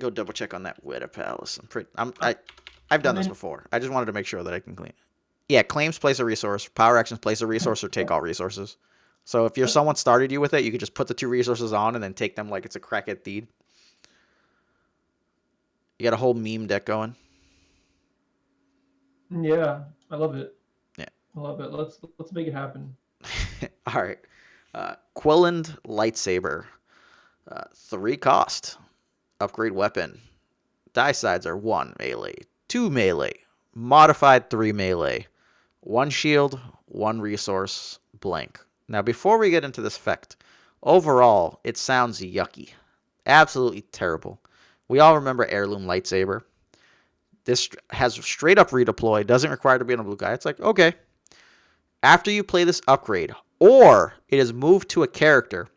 go double check on that Weta Palace. Uh, I've done and this then before. I just wanted to make sure that I can clean it. Yeah, claims place a resource. Power actions place a resource or take all resources. So if someone started you with it, you could just put the 2 resources on and then take them like it's a crackhead deed. You got a whole meme deck going. yeah, I love it. Yeah. I love it. Let's make it happen. All right. Quelland Lightsaber. 3 cost. Upgrade weapon. Die sides are 1 melee, 2 melee, modified 3 melee, 1 shield, 1 resource, blank. Now, before we get into this effect, overall, it sounds yucky. Absolutely terrible. We all remember Heirloom Lightsaber. This has straight up redeploy, doesn't require to be on a blue guy. It's like, okay. After you play this upgrade, or it is moved to a character,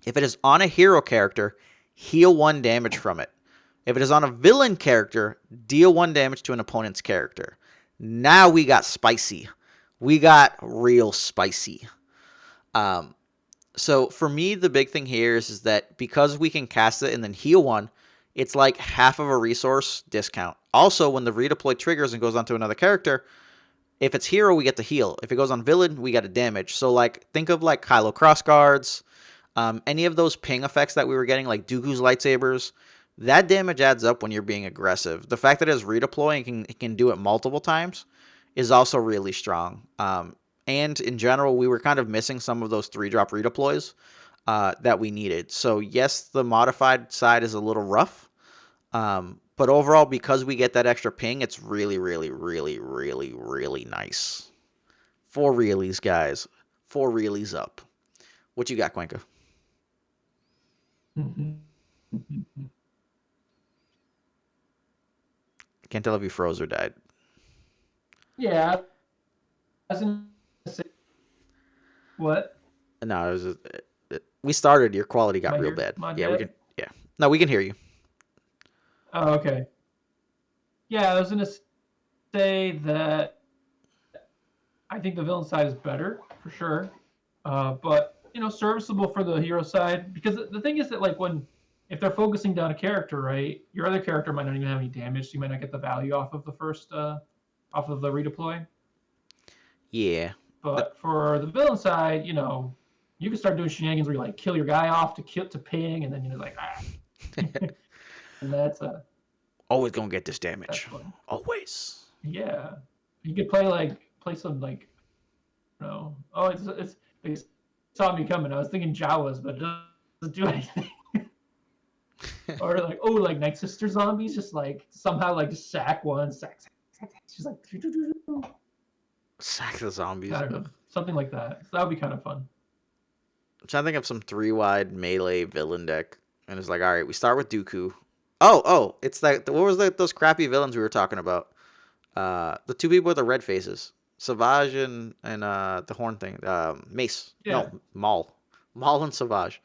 if it is on a hero character, heal 1 damage from it. If it is on a villain character, deal 1 damage to an opponent's character. Now we got spicy. We got real spicy. So for me, the big thing here is that because we can cast it and then heal 1, it's like half of a resource discount. Also, when the redeploy triggers and goes onto another character, if it's hero, we get to heal. If it goes on villain, we get a damage. So like think of like Kylo Crossguards, any of those ping effects that we were getting, like Dooku's lightsabers. That damage adds up when you're being aggressive. The fact that it has redeploy and it can do it multiple times is also really strong. And in general, we were kind of missing some of those 3-drop redeploys that we needed. So yes, the modified side is a little rough. But overall, because we get that extra ping, it's really, really, really, really, really nice. 4 realies, guys. 4 realies up. What you got, Cuenca? Can't tell if you froze or died. Yeah, I was gonna say what? No, it was we started. Your quality got real bad. Am I Yeah, we dead? can. Yeah, no, we can hear you. Oh, okay. Yeah, I was gonna say that I think the villain side is better for sure, but serviceable for the hero side because the thing is that like when if they're focusing down a character, right, your other character might not even have any damage, so you might not get the value off of the first off of the redeploy. Yeah. But for the villain side, you can start doing shenanigans where you like kill your guy off to ping, and then you're like and Always gonna get this that's damage. fun. Always. Yeah, you could play some like oh it's they saw me coming. I was thinking Jawas, but it doesn't do anything. Or like like Night Sister zombies, just like somehow like just sack one, sack. She's like Sack the zombies. I don't know, something like that. So that would be kind of fun. I'm trying to think of some 3-wide melee villain deck, and it's like, all right, we start with Dooku. Oh, it's that. What was those crappy villains we were talking about? The 2 people with the red faces, Savage and the horn thing. Mace. Yeah. No, Maul and Savage.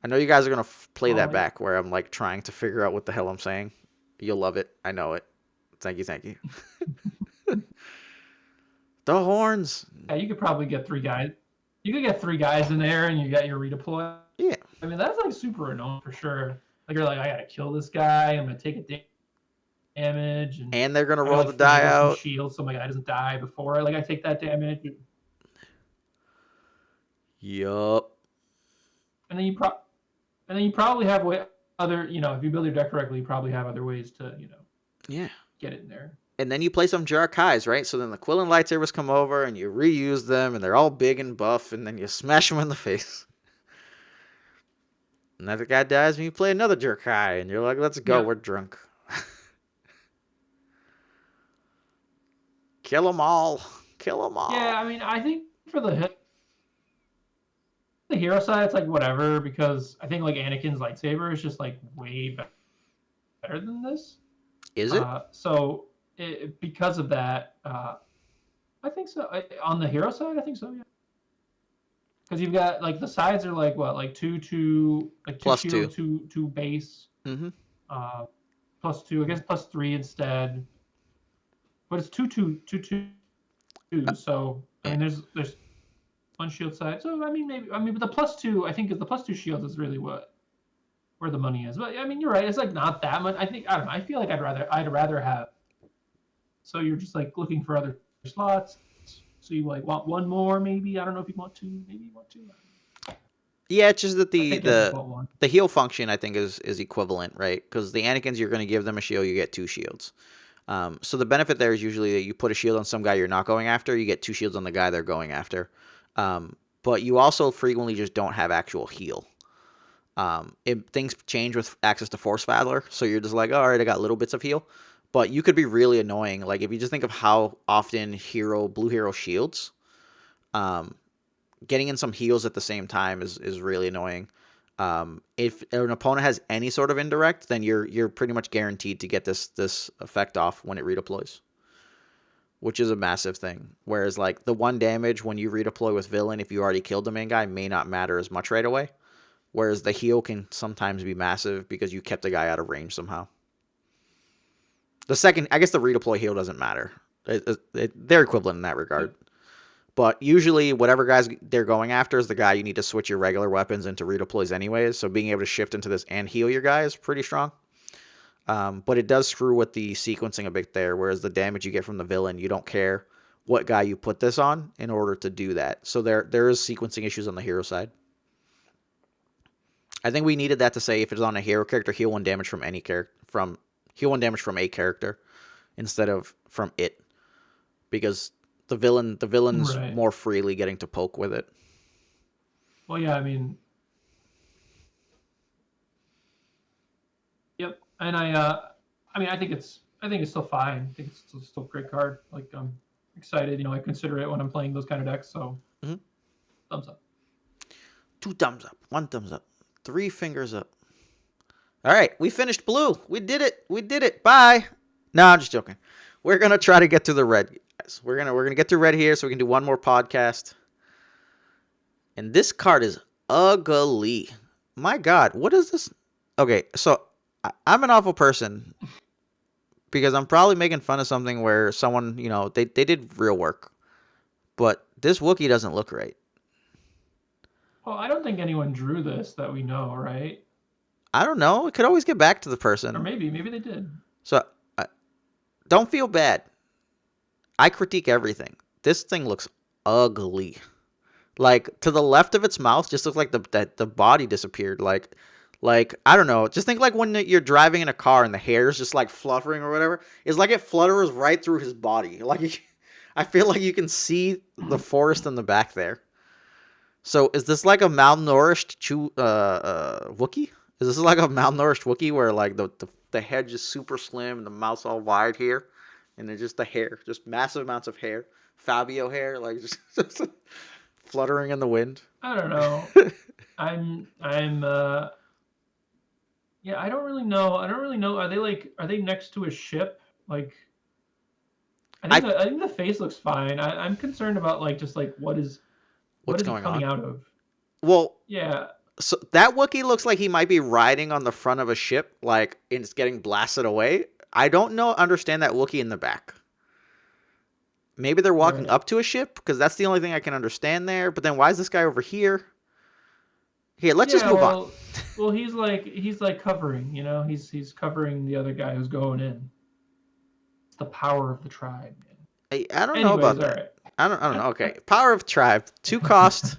I know you guys are gonna play Oh that yeah. back where I'm like trying to figure out what the hell I'm saying. You'll love it. I know it. Thank you. The horns. Yeah, you could probably get 3 guys. You could get 3 guys in there, and you got your redeploy. Yeah. I mean, that's like super annoying for sure. Like you're like, I gotta kill this guy. I'm gonna take a damage, and And they're gonna I gotta roll the like die finagle some out. shields so my guy doesn't die before I take that damage. Yup. And then you probably have other if you build your deck correctly, you probably have other ways to Yeah. get it in there. And then you play some Jarkais, right? So then the Quillen lightsabers come over and you reuse them, and they're all big and buff, and then you smash them in the face. Another guy dies, and you play another Jarkai, and you're like, let's go, Yeah. we're drunk. Kill them all. Kill them all. Yeah, I mean, I think for the hero side, it's like whatever because I think like Anakin's lightsaber is just like way better than this. Is it? So because of that, I think so. On the hero side, I think so. Yeah. Because you've got like the sides are like what, like two like two Plus shield, 2. two base, Mm-hmm. +2. I guess +3 instead. But it's two. So I mean, there's one shield side. So I mean, but the +2 I think is the +2 shield is really what where the money is. But I mean, you're right. It's like not that much. I think I don't know. I feel like I'd rather have. So you're just like looking for other slots. So you like want one more maybe. I don't know if you want two. Maybe you want two. Yeah, it's just that I think I just want one. the heal function I think is equivalent, right? Because the Anakins you're going to give them a shield, you get 2 shields. So the benefit there is usually that you put a shield on some guy you're not going after, you get 2 shields on the guy they're going after. But you also frequently just don't have actual heal. Things change with access to Force Faddler, so you're just like, all right, I got little bits of heal. But you could be really annoying. Like if you just think of how often blue hero shields, um, getting in some heals at the same time is really annoying. If an opponent has any sort of indirect, then you're pretty much guaranteed to get this effect off when it redeploys, which is a massive thing. Whereas like the 1 damage when you redeploy with villain, if you already killed the main guy, may not matter as much right away. Whereas the heal can sometimes be massive because you kept the guy out of range somehow. I guess the redeploy heal doesn't matter. They're equivalent in that regard. But usually, whatever guys they're going after is the guy you need to switch your regular weapons into redeploys anyways. So being able to shift into this and heal your guy is pretty strong. But it does screw with the sequencing a bit there, whereas the damage you get from the villain, you don't care what guy you put this on in order to do that. So there is sequencing issues on the hero side. I think we needed that to say if it's on a hero character, heal 1 damage from any character heal 1 damage from a character instead of from it, because the villain's Right. more freely getting to poke with it. Well, yeah. I mean, yep. And I mean, I think it's still fine. I think it's still a great card. Like I'm excited. I consider it when I'm playing those kind of decks. So Mm-hmm. thumbs up. 2 thumbs up, 1 thumbs up, 3 fingers up. All right, we finished blue. We did it. We did it. Bye. No, I'm just joking. We're gonna try to get through the red, guys. We're gonna get through red here, so we can do one more podcast. And this card is ugly. My God, what is this? Okay, so I'm an awful person because I'm probably making fun of something where someone, they did real work, but this Wookiee doesn't look right. Well, I don't think anyone drew this that we know, right? I don't know. It could always get back to the Or person. maybe they did. So don't feel bad. I critique everything. This thing looks ugly. Like to the left of its mouth, just looks like the body disappeared. Like I don't know. Just think like when you're driving in a car and the hair is just like fluttering or whatever. It's like it flutters right through his body. Like I feel like you can see the forest in the back there. So is this like a malnourished Wookiee? Is this like a malnourished Wookiee where like the head just super slim and the mouth's all wide here, and then just the hair, just massive amounts of hair, Fabio hair, like just fluttering in the wind? I don't know. I'm yeah, I don't really know. I don't really know. Are they next to a ship? Like I think I the I think the face looks fine. I'm concerned about like just like what What's is he going coming on? out of? Well, Yeah. so that Wookiee looks like he might be riding on the front of a ship, like and it's getting blasted away. I don't know. Understand that Wookiee in the back. Maybe they're walking Right. up to a ship because that's the only thing I can understand there. But then why is this guy over here? Here, let's just Yeah, move on. well he's like covering, he's covering the other guy who's going in. It's the power of the tribe, man. I don't know Anyways, about all that. right. I don't know. Okay, Power of Tribe, 2 cost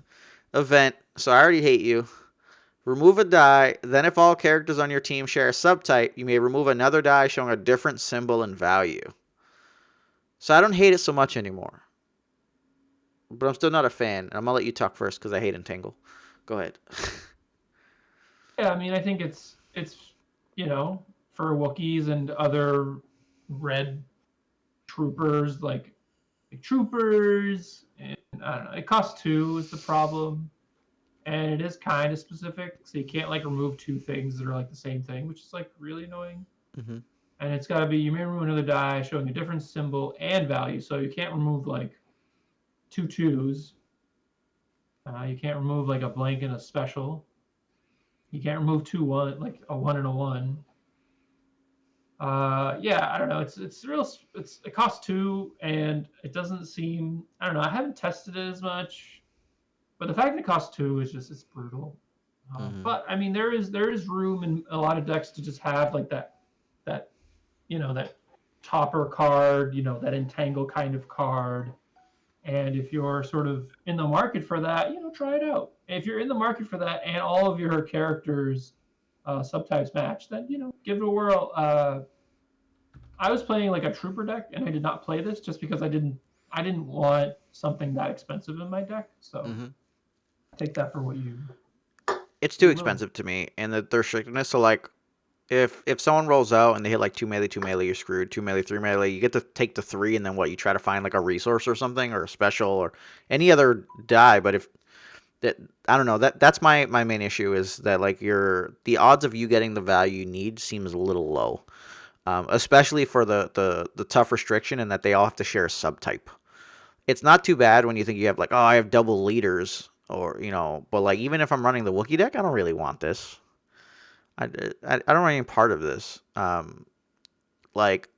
event. So I already hate you. Remove a die. Then, if all characters on your team share a subtype, you may remove another die showing a different symbol and value. So I don't hate it so much anymore. But I'm still not a fan. And I'm gonna let you talk first because I hate Entangle. Go ahead. Yeah, I mean I think it's for Wookiees and other red troopers like troopers, and I don't know. It costs 2 is the problem. And it is kind of specific, so you can't like remove 2 things that are like the same thing, which is like really annoying. Mm-hmm. And it's got to be you may remove another die showing a different symbol and value, so you can't remove like 2 2s. You can't remove like a blank and a special. You can't remove 2 1 like a 1 and a 1. Yeah, I don't know. It's real. It costs 2, and it doesn't seem. I don't know. I haven't tested it as much, but the fact that it costs 2 is just it's brutal. Hmm. But I mean, there is room in a lot of decks to just have like that that topper card, that entangle kind of card. And if you're sort of in the market for that, try it out. If you're in the market for that and all of your characters subtypes match, then give it a whirl. I was playing like a trooper deck, and I did not play this just because I didn't want something that expensive in my deck. So Hmm. take that for what It's too you will. expensive to me, and they're strictness. So like, if someone rolls out and they hit like two melee, you're screwed. Two melee, three melee, you get to take the three, and then what? You try to find like a resource or something, or a special, or any other die. But if that, I don't know, that's my main issue is that like the odds of you getting the value you need seems a little low, especially for the tough restriction and that they all have to share a subtype. It's not too bad when you think you have like, oh, I have double leaders, or but like even if I'm running the Wookiee deck, I don't really want this. I don't want any part of this. Like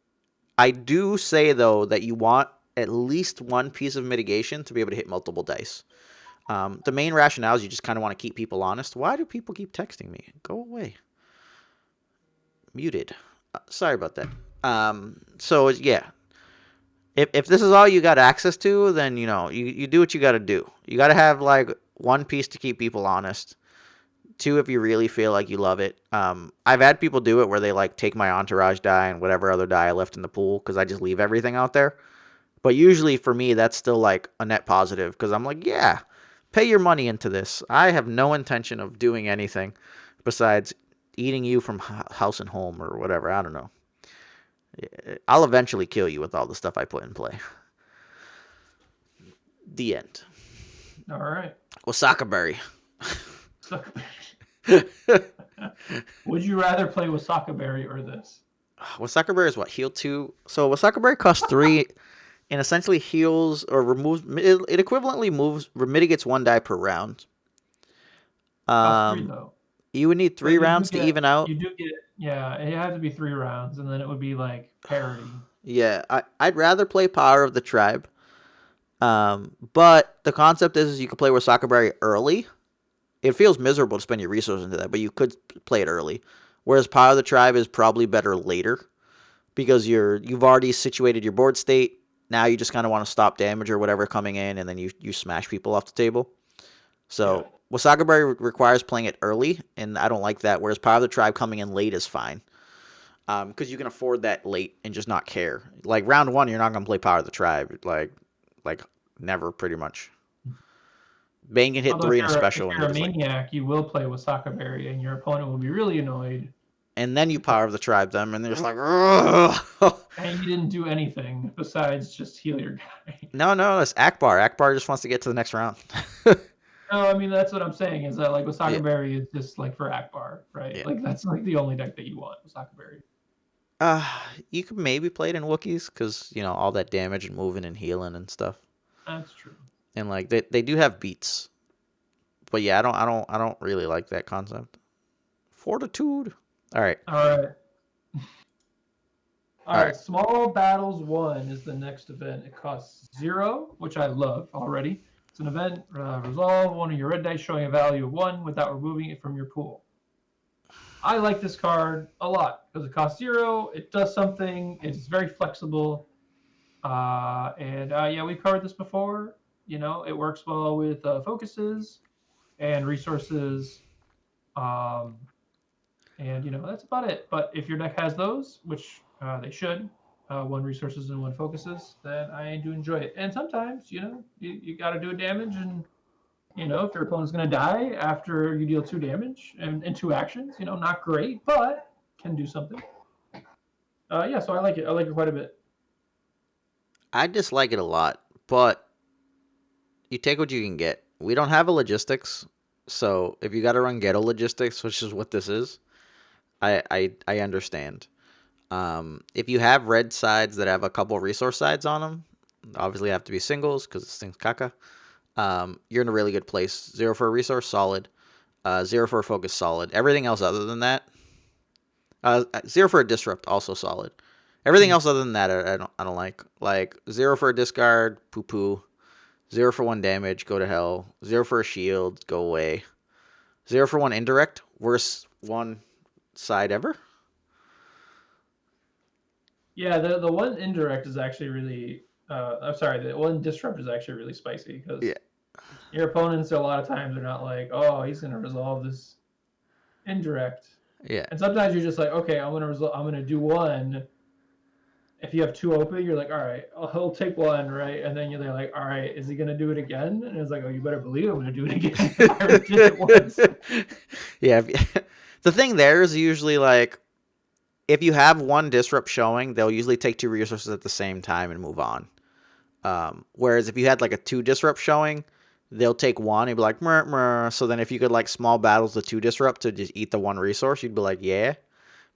I do say though that you want at least one piece of mitigation to be able to hit multiple dice. The main rationale is you just kind of want to keep people honest. Why do people keep texting me? Go away. Muted. Sorry about that. So yeah, if this is all you got access to, then you do what you got to do. You got to have like one piece to keep people honest. Two, if you really feel like you love it. I've had people do it where they like take my entourage die and whatever other die I left in the pool because I just leave everything out there. But usually for me, that's still like a net positive because I'm like, yeah, pay your money into this. I have no intention of doing anything besides eating you from house and home or whatever. I don't know. I'll eventually kill you with all the stuff I put in play. The end. All right. Wasaka Berry. So, would you rather play with Berry or this? Wasaka Berry is what? Heal 2? So Wasaka Berry costs 3 and essentially heals or removes. It equivalently moves, mitigates 1 die per round. Cost three Um, though, you would need but 3 rounds to even out. you do get yeah. It has to be 3 rounds, and then it would be like parity. Yeah, I'd rather play Power of the Tribe. But the concept is you could play with Berry early. It feels miserable to spend your resources into that, but you could play it early. Whereas Power of the Tribe is probably better later because you've already situated your board state. Now you just kind of want to stop damage or whatever coming in, and then you smash people off the table. Yeah. So Wasaka Berry requires playing it early, and I don't like that. Whereas Power of the Tribe coming in late is fine. Because you can afford that late and just not care. Like round 1, you're not gonna play Power of the Tribe. Like never, pretty much. Bane can hit Although 3 in a if special, and you're you're a just like, maniac, you will play with Berry, and your opponent will be really annoyed. and then you Power of the Tribe them, and they're just like, ugh. And you didn't do anything besides just heal your guy. No, it's Akbar. Akbar just wants to get to the next round. No, I mean that's what I'm saying is that like with Yeah, Berry is just like for Akbar, right? yeah. Like that's like the only deck that you want with Berry. Uh, you could maybe play it in Wookiees because all that damage and moving and healing and stuff, That's true. and like they do have beats, but yeah, I don't really like that concept. Fortitude. All right, All right. All all right, right. Small Battles 1 is the next event. It costs 0, which I love already. It's an event, resolve one of your red dice showing a value of 1 without removing it from your pool. I like this card a lot because it costs 0, it does something, it's very flexible. Yeah, we've covered this before. It works well with focuses and resources. Um, that's about it. But if your deck has those, which they should, one resources and one focuses, then I do enjoy it. And sometimes, you got to do a damage, and if your opponent's going to die after you deal 2 damage and 2 actions, not great, but can do something. Yeah, so I like it. I like it quite a bit. I dislike it a lot, but you take what you can get. We don't have a logistics, so if you got to run ghetto logistics, which is what this is, I understand. If you have red sides that have a couple resource sides on them, obviously have to be singles because this thing's caca. You're in a really good place. 0 for a resource, solid. 0 for a focus, solid. Everything else other than that, 0 for a disrupt, also solid. Everything else other than that, I don't like. Like 0 for a discard, poo poo. 0 for 1 damage, go to hell. 0 for a shield, go away. 0 for 1 indirect, worst one side ever. Yeah, the one indirect is actually really. I'm sorry, the one disrupt is actually really spicy Yeah, because your opponents a lot of times are not like, oh, he's gonna resolve this indirect, yeah, and sometimes you're just like, okay, I'm gonna do one. If you have two open, you're like, all right, he'll take one, right? And then you're like, all right, is he gonna do it again? And it's like, oh, you better believe I'm gonna do it again. If I already did it once. yeah. The thing there is usually like if you have one disrupt showing, they'll usually take 2 resources at the same time and move on. Whereas if you had like a 2 disrupt showing, they'll take one and be like, meh, meh. So then if you could like small battles the 2 disrupt to just eat the 1 resource, you'd be like, yeah.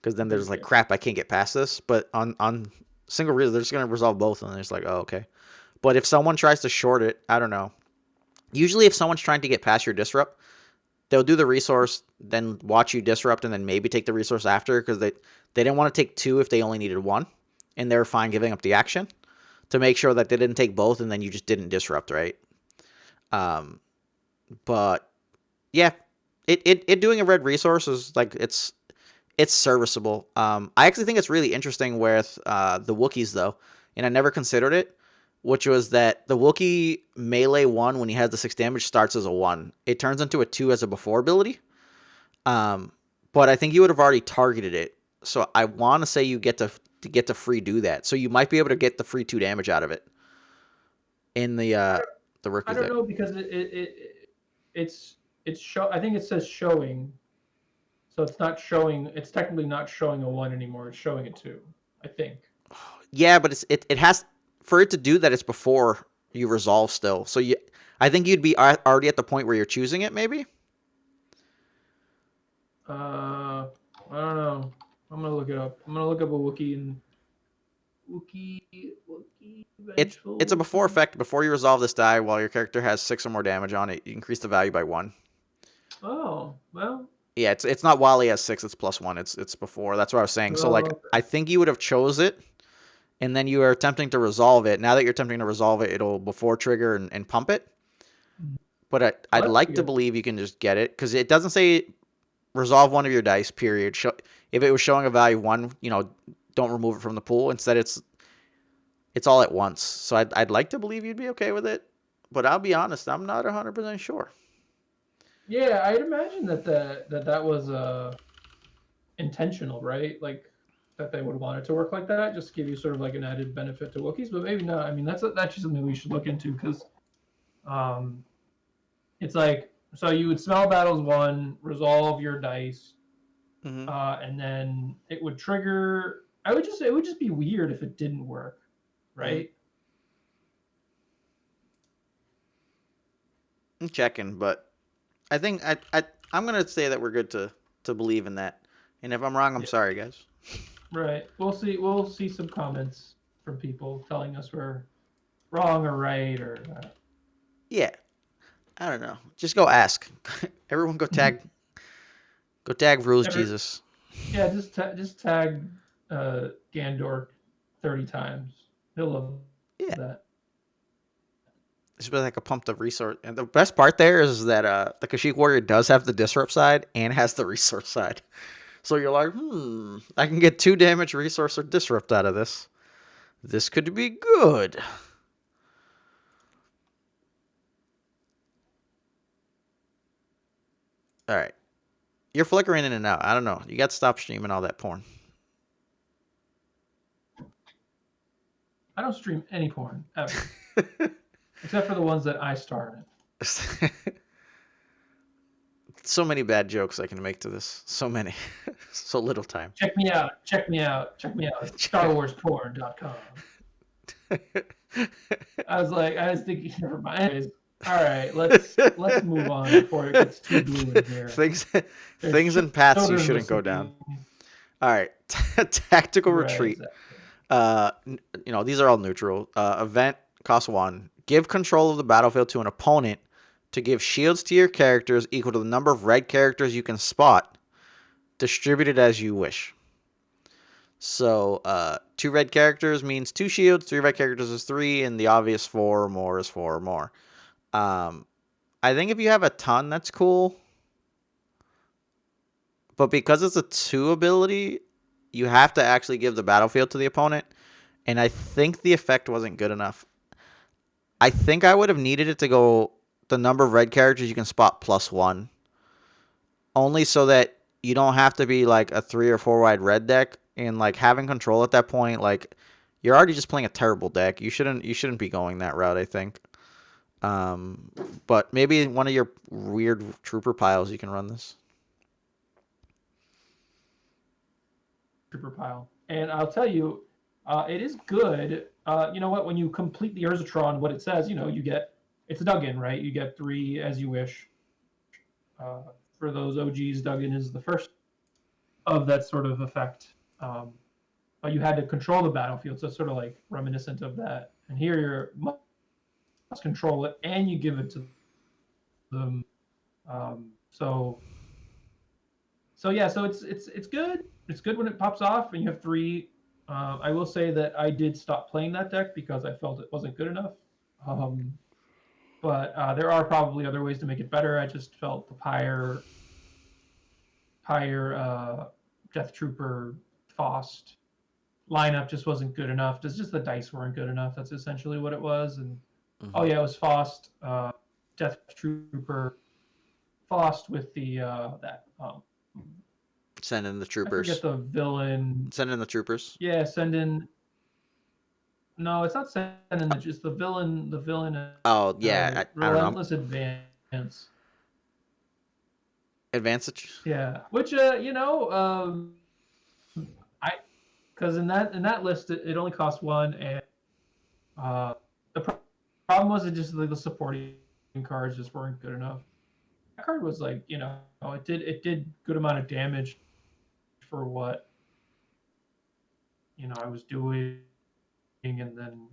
Because then there's like, Yeah. crap, I can't get past this. But on single reason, they're just going to resolve both. And then it's like, oh, okay. But if someone tries to short it, I don't know. Usually if someone's trying to get past your disrupt, they'll do the resource, then watch you disrupt, and then maybe take the resource after because they didn't want to take 2 if they only needed 1. And they're fine giving up the action to make sure that they didn't take both and then you just didn't disrupt, right? Um, but yeah, it doing a red resource is like it's serviceable. I actually think it's really interesting with the Wookiees though, and I never considered it, which was that the Wookiee melee 1 when he has the 6 damage starts as a 1. It turns into a 2 as a before ability. Um, but I think you would have already targeted it, so I want to say you get to free do that. So you might be able to get the free 2 damage out of it in the I rookies don't deck. know because it's show. I think it says showing, so it's not showing. It's technically not showing a one anymore. It's showing a two. I think. Yeah, but it has for it to do that. It's before you resolve still. So I think you'd be already at the point where you're choosing it. Maybe I don't know. I'm gonna look it up. I'm gonna look up a Wookiee and Wookiee it's a vengeful before Wookiee. effect. Before you resolve this die, while your character has 6 or more damage on it, you increase the value by 1. Oh well. Yeah, it's not while he has 6. It's +1. It's before. That's what I was saying. So like Oh, I think you would have chose it, and then you are attempting to resolve it. Now that you're attempting to resolve it, it'll before trigger and pump it. okay. But Oh, I'd that's like pretty to good. believe you can just get it because it doesn't say resolve one of your dice. Period. If it was showing a value 1, don't remove it from the pool. Instead, it's all at once. So I'd like to believe you'd be okay with it, but I'll be honest, I'm not 100% sure. Yeah, I'd imagine that was intentional, right? Like that they would want it to work like that, just to give you sort of like an added benefit to Wookiees, but maybe not. I mean, that's just something we should look into because um, it's like so you would smell battles one, resolve your dice, Mm-hmm. and then it would trigger. It would just be weird if it didn't work, Mm-hmm. right? I'm checking, but I think I'm gonna say that we're good to believe in that. And if I'm wrong, I'm Yeah, sorry, guys. right. We'll see. We'll see some comments from people telling us we're wrong or right or. Yeah, I don't know. Just go ask. Everyone, go tag rules, Every, Jesus. Yeah, just tag Gandor 30 times. He'll love Yeah, that. it's like a pumped up resource. And the best part there is that the Kashyyyk Warrior does have the disrupt side and has the resource side. So you're like, I can get 2 damage, resource, or disrupt out of this. This could be good. All right. You're flickering in and out. I don't know. You got to stop streaming all that porn. I don't stream any porn ever, except for the ones that I star in. So many bad jokes I can make to this. So many. So little time. Check me out. Check me out. Check me out at StarWarsPorn.com. I was thinking, never mind. Anyways, all right, let's move on before it gets too blue in here. things There's things and paths you children shouldn't go down. listening. All right. Tactical Right, retreat. exactly. These are all neutral. Event cost 1. Give control of the battlefield to an opponent to give shields to your characters equal to the number of red characters you can spot, distributed as you wish. So 2 red characters means 2 shields, 3 red characters is 3, and the obvious 4 or more is 4 or more. I think if you have a ton, that's cool. but because it's a 2 ability, you have to actually give the battlefield to the opponent. And I think the effect wasn't good enough. I think I would have needed it to go the number of red characters you can spot +1. Only so that you don't have to be like a 3 or 4 wide red deck and like having control at that point. Like you're already just playing a terrible deck. You shouldn't be going that route, I think. Um, but maybe in one of your weird trooper piles you can run this. Trooper pile. And I'll tell you, it is good. You know what? When you complete the Urzatron, what it says, you get it's dug-in, right? You get 3 as you wish. Uh, for those OGs, dug-in is the first of that sort of effect. But you had to control the battlefield, so it's sort of like reminiscent of that. And here you must control it, and you give it to them. So yeah, so it's good. It's good when it pops off and you have 3. I will say that I did stop playing that deck because I felt it wasn't good enough. But there are probably other ways to make it better. I just felt the Pyre, Death Trooper, Faust lineup just wasn't good enough. Just the dice weren't good enough. That's essentially what it was. And oh yeah, it was Faust, Death Trooper, Faust with the that Send in the I troopers. forget the villain. Send in the troopers. Yeah, send in. No, it's not send in. Just the villain. The villain. Oh yeah, I don't know. Relentless Advance. Advantage. Yeah, which I because in that list it only costs 1, and the problem was it just like the supporting cards just weren't good enough. That card was like it did good amount of damage for what I was doing, and then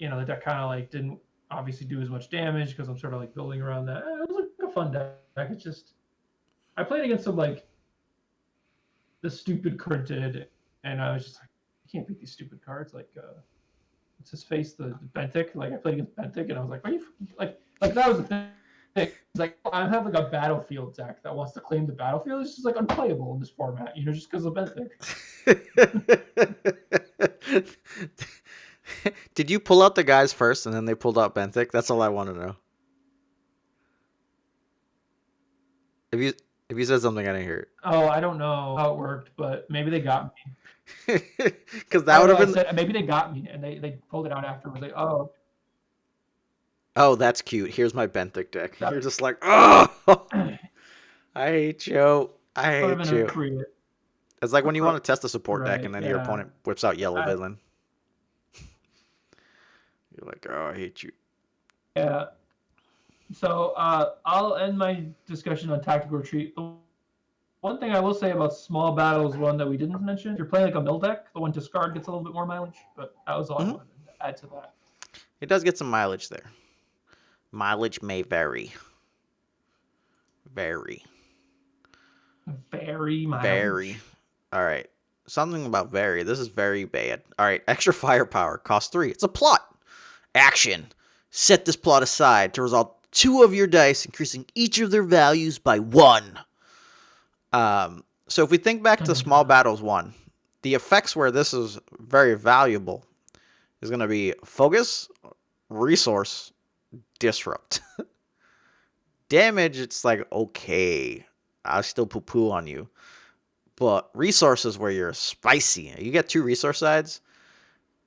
the deck kind of like didn't obviously do as much damage because I'm sort of like building around that. It was like a fun deck. It's just I played against some like the stupid printed, and I was just like, I can't beat these stupid cards. Like, what's his face, the Benthic. Like I played against Benthic, and I was like, are you like that was the thing. It's like I have like a battlefield deck that wants to claim the battlefield. It's just like unplayable in this format, just because of Benthic. Did you pull out the guys first and then they pulled out Benthic? That's all I want to know. If you said something, I didn't hear Oh, I don't know how it worked, but maybe they got me. it. Because that Oh would no, have I been. said maybe they got me, and they pulled it out afterwards. Like, oh, Oh, that's cute. Here's my Benthic deck. that You're just like, oh, I hate you. I would have hate been a you. create. It's like when you want to test a support deck Right? and then your Yeah. opponent whips out Yellow I, Villain. You're like, oh, I hate you. yeah. So I'll end my discussion on tactical retreat. The one thing I will say about small battles, one that we didn't mention, if you're playing like a mill deck, the one discard gets a little bit more mileage. But that was all I Hmm. wanted to add to that. It does get some mileage there. Mileage may vary. Vary. Very mileage. Very. All right. Something about very. This is very bad. All right. Extra firepower. Cost 3. It's a plot. Action. Set this plot aside to resolve 2 of your dice, increasing each of their values by 1. So if we think back to Small Battles 1, the effects where this is very valuable is going to be focus, resource, disrupt. Damage, it's like, okay, I'll still poo-poo on you. But resources where you're spicy, you get 2 resource sides,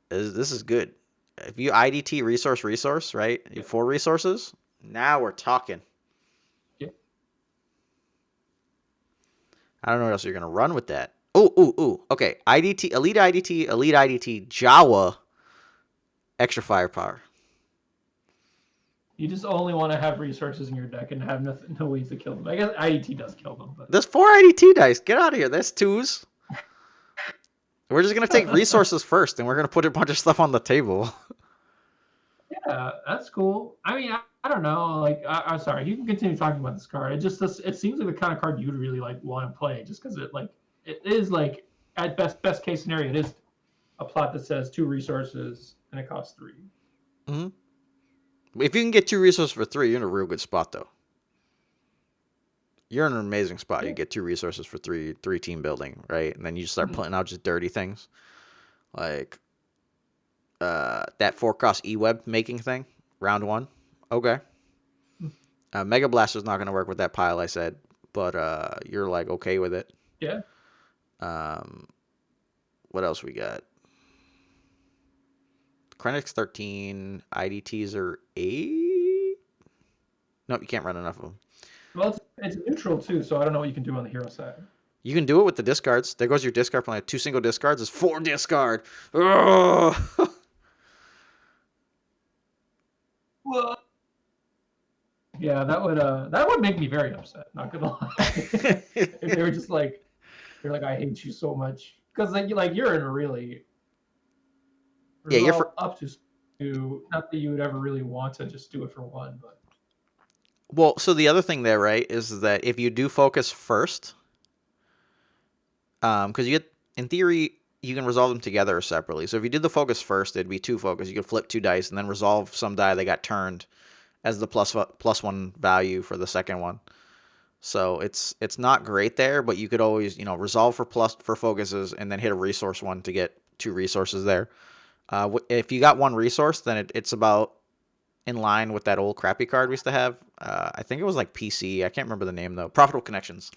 this is good. If you IDT resource, right? Yeah. 4 resources, now we're talking. Yeah. I don't know what else you're going to run with that. Ooh. Okay. IDT, Elite IDT, Jawa, extra firepower. You just only want to have resources in your deck and have no ways to kill them. I guess IET does kill them, but There's 4 IDT dice. Get out of here. That's 2s. We're just going to take resources first, and we're going to put a bunch of stuff on the table. yeah, that's cool. I mean, I don't know. Like, I'm sorry. You can continue talking about this card. It seems like the kind of card you'd really like want to play, just because it is like at best case scenario, it is a plot that says 2 resources and it costs 3. Mm-hmm. If you can get 2 resources for 3, you're in a real good spot, though. you're in an amazing spot. You Yeah. get 2 resources for three team building, right? And then you start Mhm. putting out just dirty things like that 4 cost e-web making thing. Round 1, okay. Mega Blaster's not gonna work with that pile I said, but you're like okay with it. Yeah. Um, what else we got? Krennic's 13, IDTs are 8. Nope, you can't run enough of them. Well, it's neutral too, so I don't know what you can do on the hero side. You can do it with the discards. There goes your discard plan. 2 single discards is 4 discard. Ugh. Well, yeah, that would make me very upset. Not gonna lie, if they were just like they're like I hate you so much because like you're in a really Yeah, you're for. resolve up to not that you would ever really want to just do it for one, but Well, so the other thing there, right, is that if you do focus first, because you get in theory you can resolve them together or separately. So if you did the focus first, it'd be 2 focus. You could flip 2 dice and then resolve some die that got turned as the plus 1 value for the second one. So it's not great there, but you could always resolve for focuses and then hit a resource one to get 2 resources there. If you got 1 resource, then it's about in line with that old crappy card we used to have. I think it was like PC. I can't remember the name though. Profitable Connections.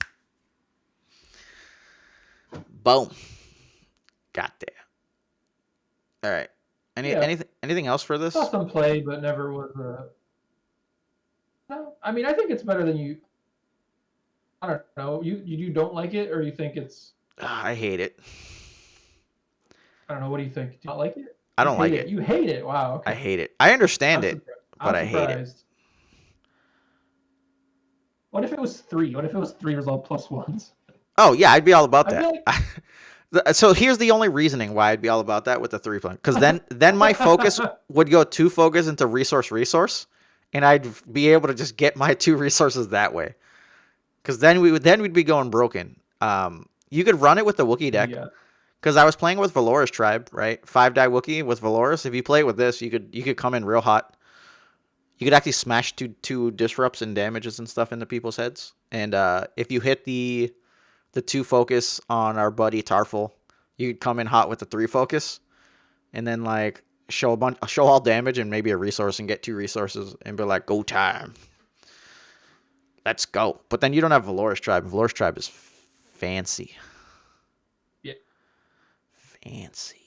Boom. Got there. All right. yeah, Anything else for saw this? some play, but never was. No, I mean I think it's better than you. I don't know. You don't like it, or you think it's I hate it. I don't know. What do you think? Do you not like it? I You don't hate like it. it. You hate it. Wow. I Okay. hate it. I I'm understand it, surprised. but I'm I hate it. surprised. What if it was three? What if it was three resolve plus ones? Oh yeah, I'd be all about I that. feel like So here's the only reasoning why I'd be all about that with the 3 plan, because then my focus would go 2 focus into resource, and I'd be able to just get my 2 resources that way. Because then we'd be going broken. You could run it with the Wookiee deck. yeah. Because I was playing with Valoris tribe, right? 5 die Wookiee with Valoris. If you play it with this, you could come in real hot. You could actually smash two disrupts and damages and stuff into people's heads. And if you hit the 2 focus on our buddy Tarful, you could come in hot with the 3 focus, and then like show all damage and maybe a resource and get 2 resources and be like, go time. Let's go. But then you don't have Valoris tribe. Valoris tribe is fancy. Yeah. Fancy.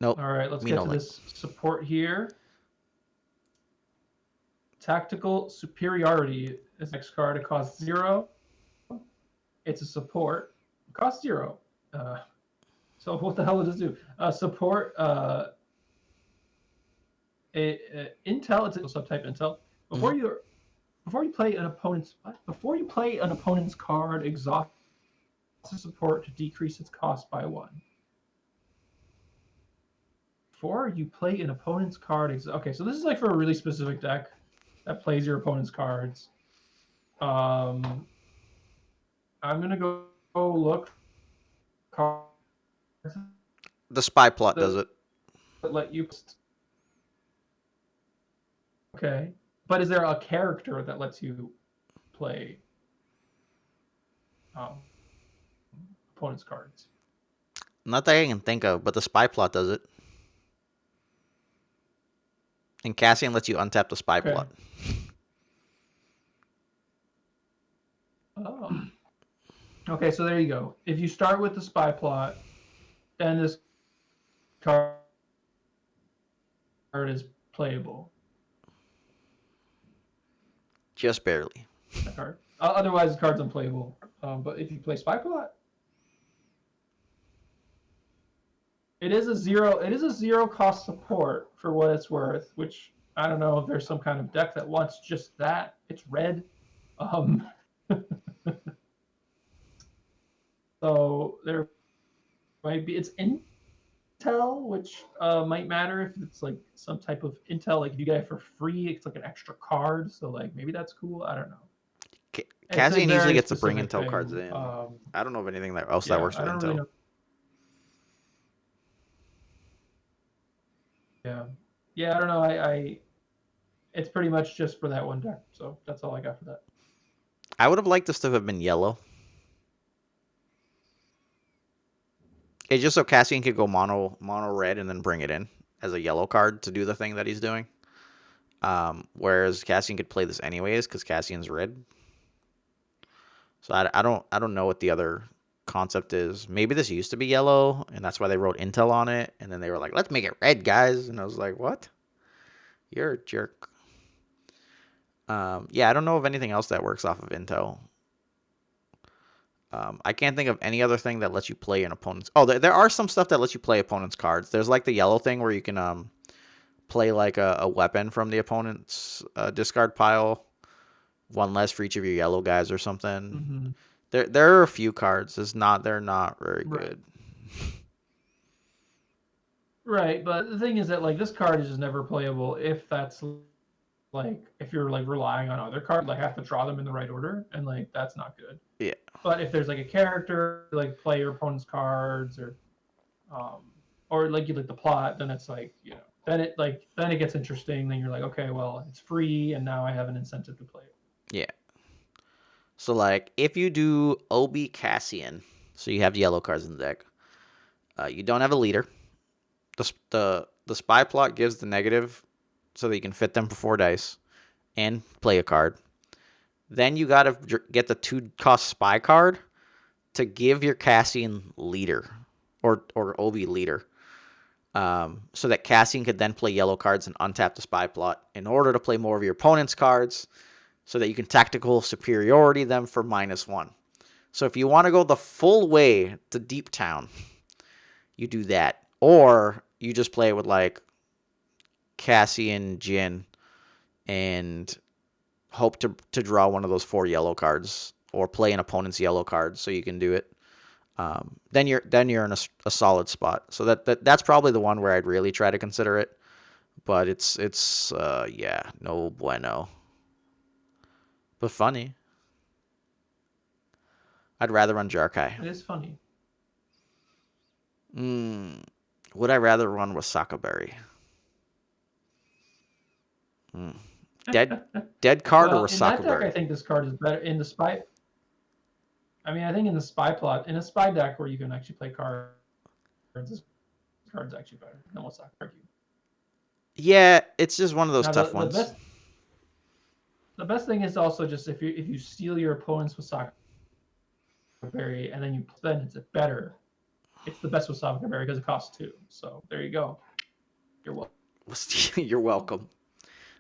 Nope. All right. Let's Me get no to like. this support here. Tactical superiority is next card. It costs 0. It's a support. It costs 0. So what the hell does it do? Support. Intel. It's a subtype Intel. Mm-hmm. Before you play an opponent's card, exhaust the support to decrease its cost by 1. Before you play an opponent's card, okay, so this is like for a really specific deck that plays your opponent's cards. I'm gonna go look cards The spy plot does it. that let you. Okay, but is there a character that lets you play um, opponent's cards? Not that I can think of, but the spy plot does it. And Cassian lets you untap the spy Okay. plot. Okay, so there you go. If you start with the spy plot, then this card is playable. Just barely. That card. Otherwise, the card's unplayable. But if you play spy plot, it is a 0. It is a 0 cost support for what it's worth. Which I don't know if there's some kind of deck that wants just that. It's red. So there might be. It's intel, which might matter if it's like some type of intel. Like if you get it for free, it's like an extra card. So like maybe that's cool. I don't know. Cassian usually gets to bring intel thing. cards in. I don't know of anything else that works with intel. Really know. Yeah, I don't know. it's pretty much just for that one deck. So that's all I got for that. I would have liked this to have been yellow. It's just so Cassian could go mono red and then bring it in as a yellow card to do the thing that he's doing. Whereas Cassian could play this anyways because Cassian's red. So I don't know what the other concept is. Maybe this used to be yellow and that's why they wrote Intel on it, and then they were like, let's make it red, guys. And I was like, what? You're a jerk. Yeah, I don't know of anything else that works off of Intel. I can't think of any other thing that lets you play an opponent's. Oh, there are some stuff that lets you play opponent's cards. There's like the yellow thing where you can play like a weapon from the opponent's discard pile, one less for each of your yellow guys or something. Mm-hmm. There are a few cards. They're not very Right. good. Right, but the thing is that like this card is just never playable if that's like if you're like relying on other cards, like have to draw them in the right order, and like that's not good. Yeah, But if there's like a character, like play your opponent's cards, um, or like you like the plot, then it's like then it gets interesting. Then you're like, okay, well it's free, and now I have an incentive to play it. yeah. So like if you do OB Cassian, so you have yellow cards in the deck. You don't have a leader. The spy plot gives the negative so that you can fit them for 4 dice and play a card. Then you gotta get the 2-cost spy card to give your Cassian leader or Obi leader, so that Cassian could then play yellow cards and untap the spy plot in order to play more of your opponent's cards, so that you can tactical superiority them for -1. So if you want to go the full way to Deep Town, you do that, or you just play it with like Cassian Jin and hope to draw one of those 4 yellow cards, or play an opponent's yellow card so you can do it. Then you're in a solid spot. So that's probably the one where I'd really try to consider it. But it's yeah, no bueno. But funny. I'd rather run Jarkai. It is funny. Would I rather run with Sakaberry? Dead card or Well, with in that deck, I Sakaberry? think this card is better in the spy. I mean, I think in the spy plot, in a spy deck where you can actually play cards, this card's actually better than what's that card. Yeah, it's just one of those Now tough the ones. best thing is also just if you steal your opponent's Wasaka Berry and then it's better. It's the best Wasaka Berry because it costs 2. So there you go. You're welcome. You're welcome.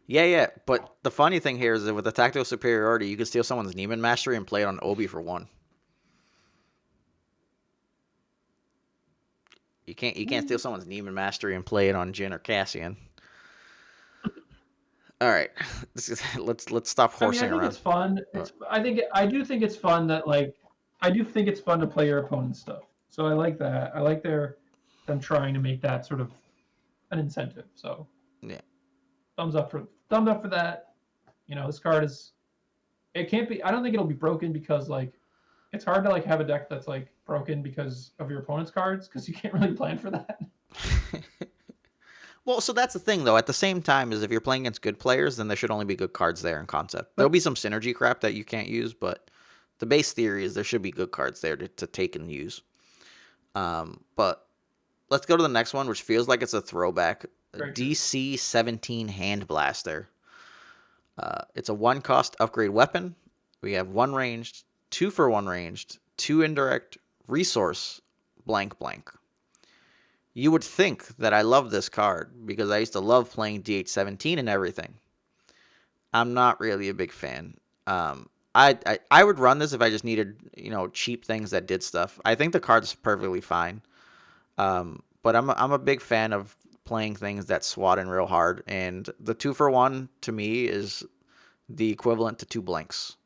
Yeah. But the funny thing here is that with the tactical superiority, you can steal someone's Neiman Mastery and play it on Obi for 1. You can't steal someone's Neiman Mastery and play it on Jin or Cassian. All right, let's stop I mean, horsing I think around. it's fun. I do think it's fun that like I do think it's fun to play your opponent's stuff. So I like that. I like them trying to make that sort of an incentive. So Yeah. thumbs up for that. You know, this card is it can't be I don't think it'll be broken because like it's hard to like have a deck that's like broken because of your opponent's cards because you can't really plan for that. Well, so that's the thing, though. At the same time, is if you're playing against good players, then there should only be good cards there in concept. There'll But be some synergy crap that you can't use, but the base theory is there should be good cards there to take and use. But let's go to the next one, which feels like it's a throwback. DC 17 Hand Blaster. It's a 1-cost upgrade weapon. We have 1 ranged, 2 for 1 ranged, 2 indirect, resource, blank blank. You would think that I love this card because I used to love playing DH17 and everything. I'm not really a big fan. I would run this if I just needed cheap things that did stuff. I think the card's perfectly fine. But I'm a big fan of playing things that swat in real hard, and the 2 for 1 to me is the equivalent to 2 blanks.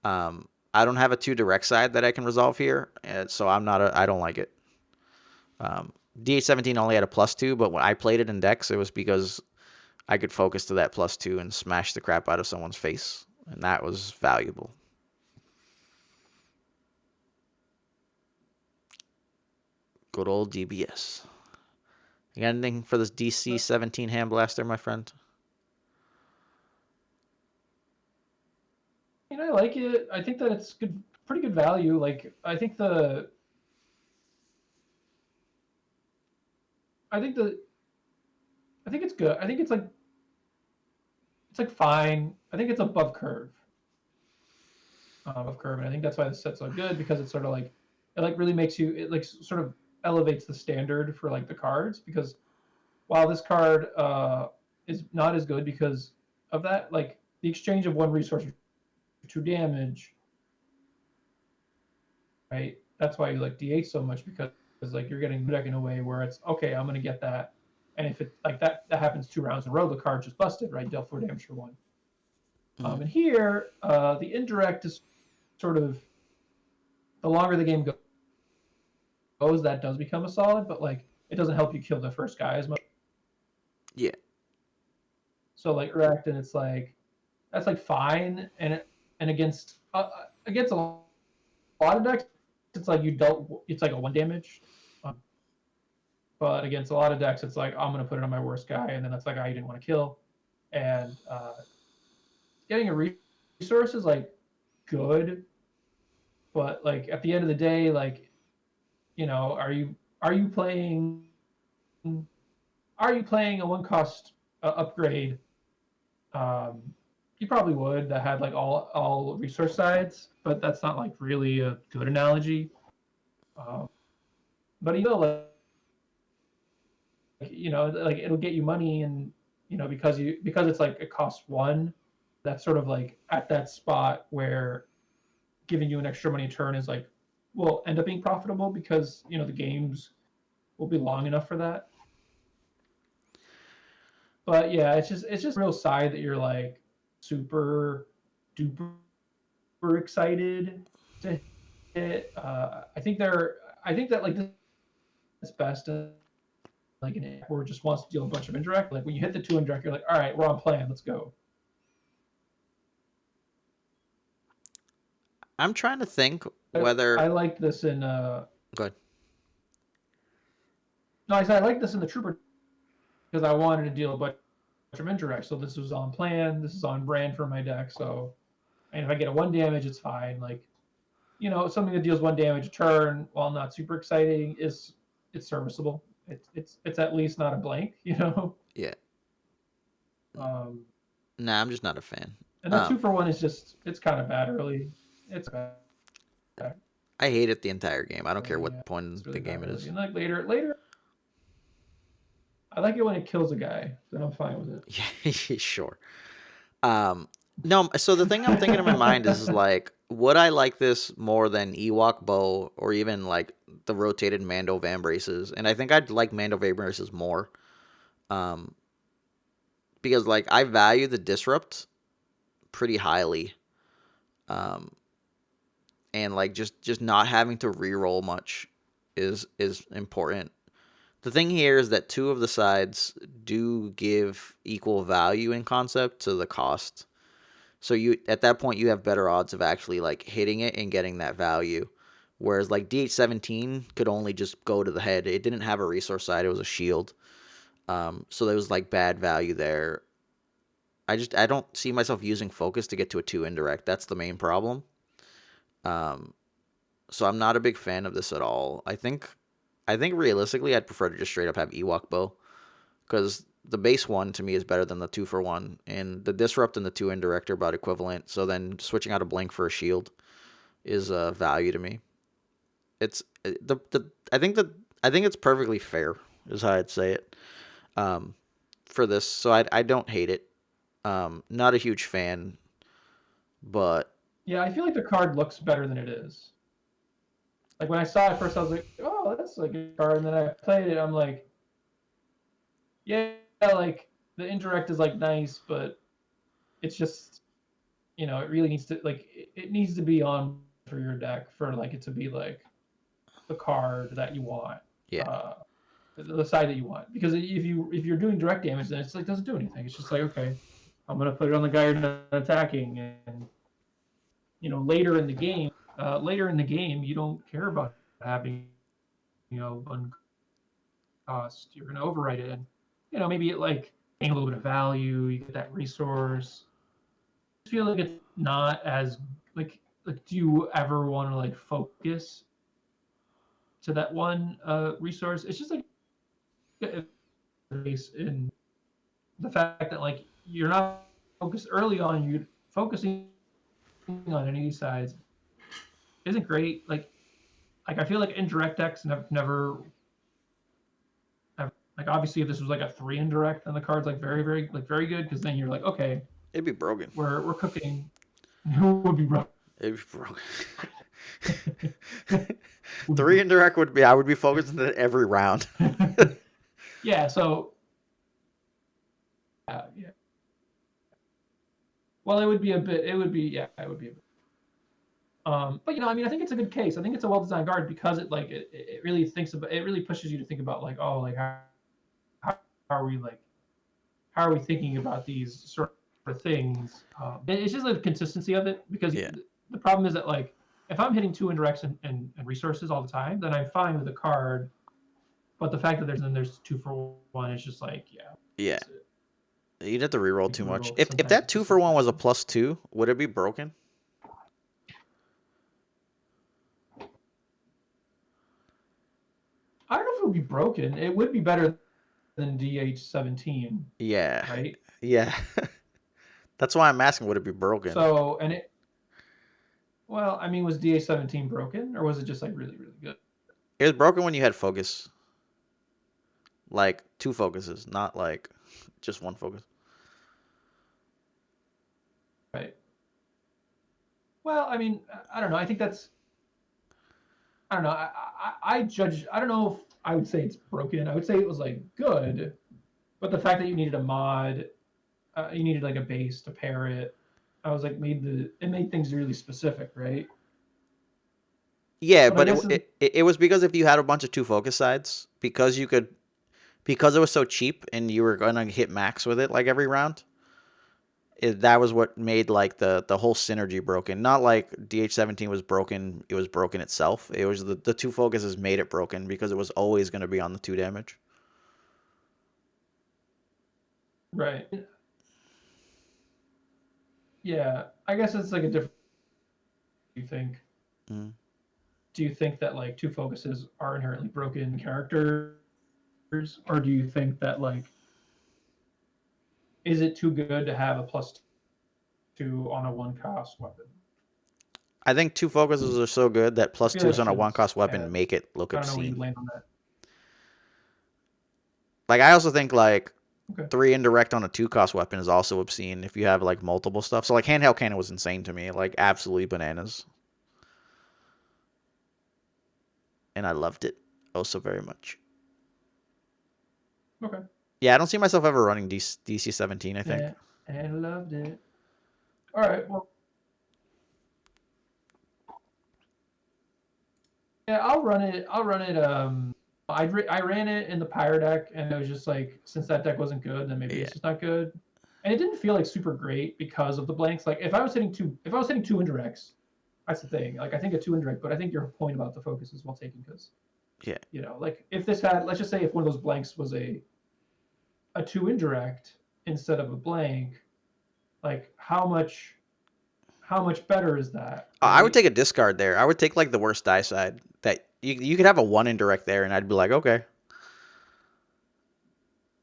I don't have a 2 direct side that I can resolve here, so I don't like it. DH17 only had a +2, but when I played it in decks, it was because I could focus to that +2 and smash the crap out of someone's face, and that was valuable. Good old DBS. You got anything for this DC 17 Hand Blaster, my friend? I like it. I think that it's good, pretty good value. Like I think the, I think it's good. I think it's like fine. I think it's above curve, and I think that's why this set's so good because it's sort of like it like really makes you it like sort of elevates the standard for like the cards because while this card is not as good because of that, like the exchange of one resource for two damage, right? That's why you like D8 so much because like you're getting the deck in a way where it's okay, I'm gonna get that, and if it like that happens 2 rounds in a row, the card just busted, right? Dealt 4 damage for one. Mm. And here, the indirect is sort of the longer the game goes, that does become a solid, but like it doesn't help you kill the first guy as much. Yeah. So like Erect, and it's like that's like fine, and against a lot of decks, it's like you don't. It's like a 1 damage, um, but against a lot of decks, it's like I'm gonna put it on my worst guy, and then that's the guy you didn't want to kill, and getting a resource is like good, but like at the end of the day, like are you playing a one cost upgrade? Um, you probably would that had like all resource sides, but that's not like really a good analogy. Um, but like it'll get you money, and because it's like it costs one. That's sort of like at that spot where giving you an extra money turn is like will end up being profitable because the games will be long enough for that. But yeah, it's just a real side that you're like super duper excited to hit. I think that like this is best like an app where it just wants to deal a bunch of indirect. Like when you hit the two indirect, you're like, all right, we're on plan, let's go. I'm trying to think I whether. like this in Good. no, I said I like this in the trooper because I wanted to deal a bunch of indirect. So this was on plan. This is on brand for my deck. So and if I get a 1 damage, it's fine. Like something that deals 1 damage a turn, while not super exciting, is it's serviceable. It's at least not a blank. Yeah. Um, Nah, I'm just not a fan. and that Um, 2 for 1 is just it's kind of bad early. It's bad. I hate it the entire game. I don't care Yeah, what point in it's the really bad game it early. is. And like later, I like it when it kills a guy. Then I'm fine with Yeah, sure. Um, no, so the thing I'm thinking in my mind is it. like, would I like this more than Ewok Bow or even like the rotated Mando Vambraces? And I think I'd like Mando Vambraces more, um, because like I value the disrupt pretty highly, um, and like just not having to reroll much is important. The thing here is that two of the sides do give equal value in concept to the cost. So you at that point you have better odds of actually like hitting it and getting that value. Whereas like DH17 could only just go to the head. It didn't have a resource side. It was a shield. So there was like bad value there. I don't see myself using focus to get to a 2 indirect. That's the main problem. Um, so I'm not a big fan of this at all. I think realistically I'd prefer to just straight up have Ewok Bow because the base one to me is better than the 2 for 1, and the disrupt and the 2 indirect are about equivalent. So then switching out a blink for a shield is a value to me. It's the I think it's perfectly fair is how I'd say it. Um, for this, so I don't hate it. Not a huge fan, but Yeah, I feel like the card looks better than it is. Like when I saw it first, I was like, "Oh, that's a good card." And then I played it, I'm like, "Yeah, like the indirect is like nice, but it's just it really needs to like it needs to be on for your deck for like it to be like the card that you want, yeah, uh, the side that you want. Because if you're doing direct damage, then it's like doesn't do anything. It's just like okay, I'm gonna put it on the guy you're not attacking, and later in the game, you don't care about having one cost. You're gonna overwrite it, and maybe it like gain a little bit of value. You get that resource. feel like it's not as like do you ever want to like focus to that one resource? It's just like in the fact that like you're not focused early on, you focusing on any of these sides isn't great. Like I feel like indirect decks never like obviously if this was like a 3 indirect, then the card's like very good because then you're like, okay, It'd be broken. we're cooking. Who would be rough? It'd be broken. Would be 3 indirect would be. I would be focusing on it every round. yeah, so yeah. Well, it would be a bit. It would be yeah. It would be a bit. But I mean, I think it's a good case. I think it's a well-designed guard because it really thinks about. It really pushes you to think about like, oh, like how are we like how are we thinking about these sort of things? It's just the consistency of it because Yeah. the problem is that like if I'm hitting 2 indirects and resources all the time, then I'm fine with the card. But the fact that there's 2 for 1, it's just like yeah. Yeah. You'd have to reroll too much. Reroll. If Sometimes that it's 2 just for like 1 was a +2, would it be broken? I don't know if it would be broken. It would be better than DH17, Yeah. right? Yeah. That's why I'm asking, would it be broken? So, well, I mean, was DH17 broken or was it just like really good? It was broken when you had focus. Like 2 focuses, not like just 1 focus. Right. Well, I mean, I don't know. I think that's, I don't know. I judge, I don't know if I would say it's broken. I would say it was like good, but the fact that you needed a mod, you needed like a base to pair it. I was like, it made things really specific, right? Yeah, But I but guess it was because if you had a bunch of 2 focus sides, because it was so cheap and you were gonna hit max with it like every round. That was what made like the whole synergy broken. Not like DH17 was broken. It was broken itself. It was the 2 focuses made it broken because it was always going to be on the 2 damage. right. Yeah, I guess it's like a different. You think? Mm. Do you think that like 2 focuses are inherently broken characters, or do you think that like is it too good to have a +2 on a 1 cost weapon? I think 2 focuses are so good that I feel +2s like on a should 1 cost weapon have. make it look I don't know where you obscene. land on that. Like I also think like Okay. 3 indirect on a 2 cost weapon is also obscene if you have like multiple stuff. So like handheld cannon was insane to me, like absolutely bananas, and I loved it oh so very much. Okay. Yeah, I don't see myself ever running DC17. I think. Yeah, and loved it. All right. Well, yeah, I'll run it. I'll run it. I ran it in the Pyre deck, and it was just like since that deck wasn't good, then maybe Yeah. it's just not good. And it didn't feel like super great because of the blanks. Like if I was hitting 2 indirects, that's the thing. Like I think a 2 indirect, but I think your point about the focus is well taken because Yeah. like if this had, let's just say if one of those blanks was a 2 indirect instead of a blank, like how much better is that, I would right? take a discard there. I would take like the worst die side. That you could have a 1 indirect there, and I'd be like, okay.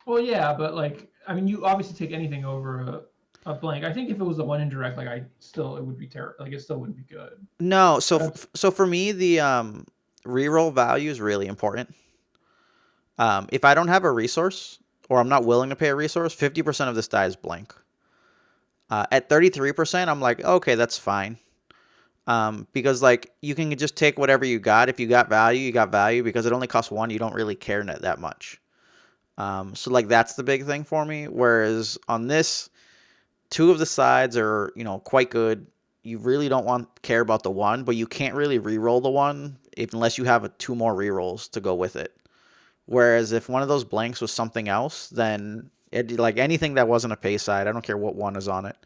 Well, yeah, but like I mean, you obviously take anything over a blank. I think if it was a 1 indirect, like it would be terrible. Like it still wouldn't be good. No, That's so for me the reroll value is really important. If I don't have a resource or I'm not willing to pay a resource, 50% of this die is blank. At 33%, I'm like, okay, that's fine. Because like you can just take whatever you got. If you got value, you got value. Because it only costs 1, you don't really care that much. So like that's the big thing for me. Whereas on this, 2 of the sides are quite good. You really don't care about the 1, but you can't really re-roll the 1 unless you have 2 more re-rolls to go with it. Whereas if one of those blanks was something else, then like anything that wasn't a pay side, I don't care what 1 is on it.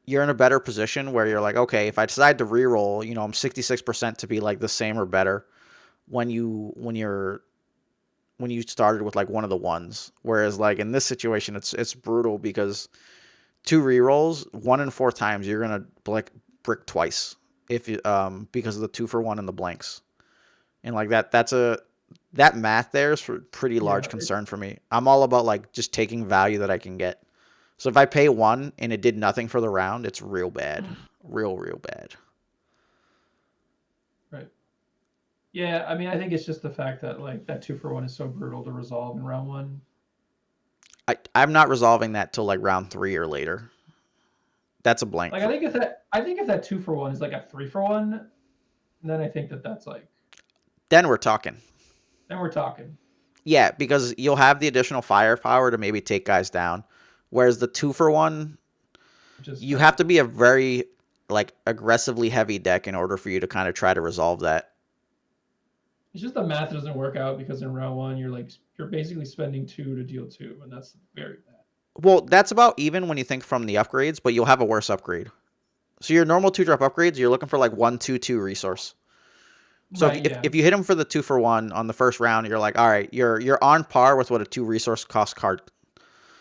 You're in a better position where you're like, okay, if I decide to re-roll, I'm 66% to be like the same or better when you started with like one of the 1s. Whereas like in this situation, it's brutal because 2 rerolls, 1 in 4 times you're gonna brick twice if you because of the 2 for 1 and the blanks. And like that math there is for pretty large Yeah, concern for me. I'm all about like just taking value that I can get. So if I pay 1 and it did nothing for the round, it's real bad. Real bad. right. Yeah, I mean, I think it's just the fact that like that 2 for 1 is so brutal to resolve in round one. I'm not resolving that till like round 3 or later. That's a blank Like for I think if that 2 for 1 is like a 3 for 1, then I think that that's like then we're talking. then we're talking. Yeah, because you'll have the additional firepower to maybe take guys down. Whereas the 2 for 1, Just you have to be a very like aggressively heavy deck in order for you to kind of try to resolve that. it's just the math doesn't work out because in round one you're basically spending 2 to deal 2, and that's very bad. Well, that's about even when you think from the upgrades, but you'll have a worse upgrade. So your normal 2-drop upgrades, you're looking for like 1/2/2 resource. So Right? Yeah. if you hit him for the 2 for 1 on the first round, you're like, all right, you're on par with what a 2 resource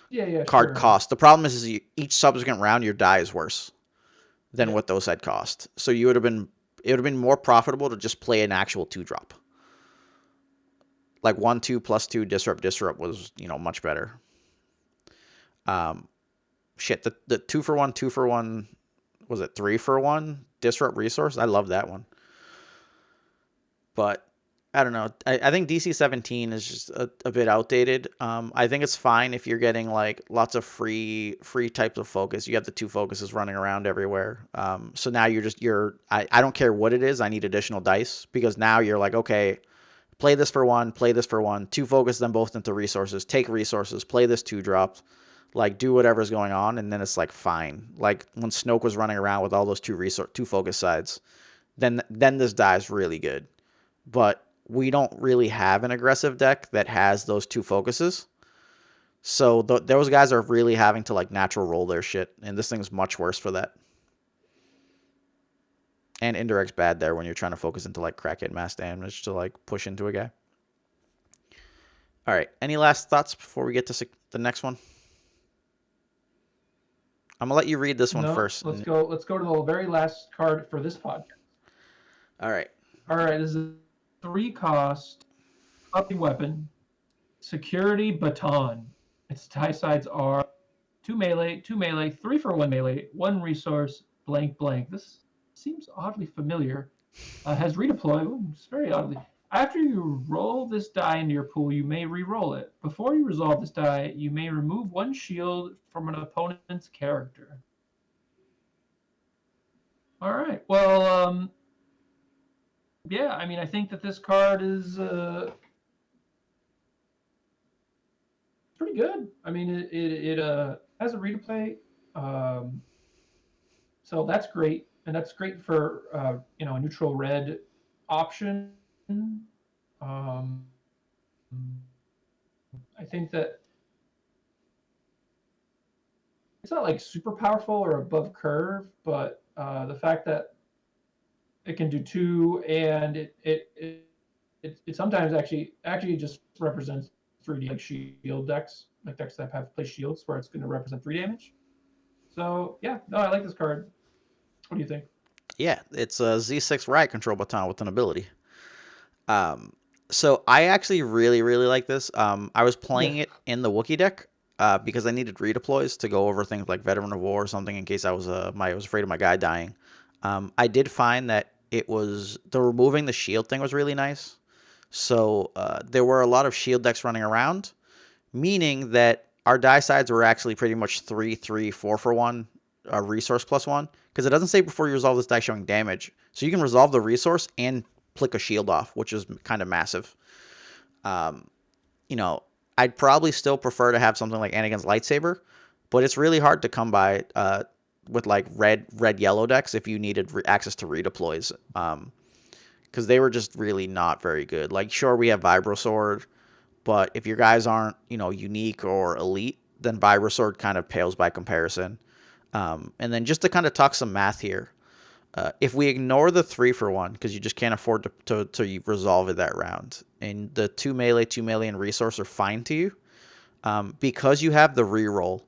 Yeah. Yeah. card Sure. cost. The problem is each subsequent round your die is worse than Yeah. what those had cost. So you would have been it would have been more profitable to just play an actual 2-drop. Like 1/2 plus 2 disrupt was much better. Um, shit, the 2 for 1 was it 3 for 1 disrupt resource? I love that one. But I don't know. I think DC 17 is just a bit outdated. I think it's fine if you're getting like lots of free types of focus. You have the 2 focuses running around everywhere. So now I don't care what it is. I need additional dice because now you're like, okay, play this for 1, play this for 1, 2 focus them both into resources, take resources, play this 2-drop, like do whatever's going on, and then it's like fine. Like when Snoke was running around with all those 2 focus sides, then this die's really good. But we don't really have an aggressive deck that has those 2 focuses. So those guys are really having to like natural roll their shit, and this thing's much worse for that. And indirect's bad there when you're trying to focus into like crackhead mass damage to like push into a guy. All right, any last thoughts before we get to the next one? I'm gonna let you read this one No. first. Let's go. Let's go to the very last card for this podcast. All right. All right. This is 3 cost upping weapon, security baton. Its tie sides are 2 melee, 2 melee, 3 for 1 melee, 1 resource, blank blank. This seems oddly familiar. Has redeploy. Ooh, it's very oddly. After you roll this die into your pool, you may re-roll it. Before you resolve this die, you may remove 1 shield from an opponent's character. All right. Well, yeah. I mean, I think that this card is pretty good. I mean, it has a redeploy, um, so that's great, and that's great for a neutral red option. Um, I think that it's not like super powerful or above curve, but the fact that it can do 2 and it sometimes actually just represents 3D like shield decks, like decks that have play shields where it's going to represent 3 damage. So yeah, no, I like this card. What do you think? Yeah, it's a Z6 riot control baton with an ability. Um, so I actually really like this. I was Yeah. playing it in the Wookiee deck because I needed redeploys to go over things like Veteran of War or something in case I was afraid of my guy dying. I did find that it was the removing the shield thing was really nice. So there were a lot of shield decks running around, meaning that our die sides were actually pretty much 3/3, 4 for 1, resource plus 1, because it doesn't say before you resolve this die showing damage. So you can resolve the resource and flick a shield off, which is kind of massive. Um, you know, I'd probably still prefer to have something like Anakin's lightsaber, but it's really hard to come by with like red yellow decks if you needed access to redeploys. Because they were just really not very good. Like, sure, we have Vibrosword, but if your guys aren't, unique or elite, then Vibrosword kind of pales by comparison. And then just to kind of talk some math here, if we ignore the 3 for 1, because you just can't afford to resolve it that round, and the 2 melee, and resource are fine to you, because you have the reroll,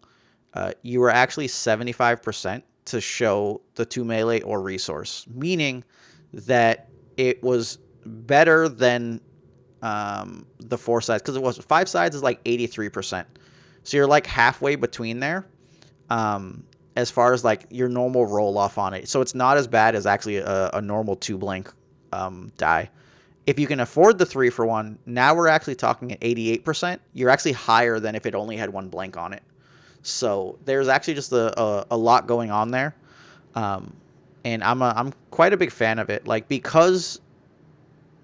you were actually 75% to show the 2 melee or resource, meaning that it was better than the 4 sides, because it was 5 sides is like 83%. So you're like halfway between there, as far as like your normal roll off on it. So it's not as bad as actually a normal 2 blank die. If you can afford the 3 for 1, now we're actually talking at 88%. You're actually higher than if it only had 1 blank on it. So there's actually just a lot going on there. And I'm quite a big fan of it. Like, because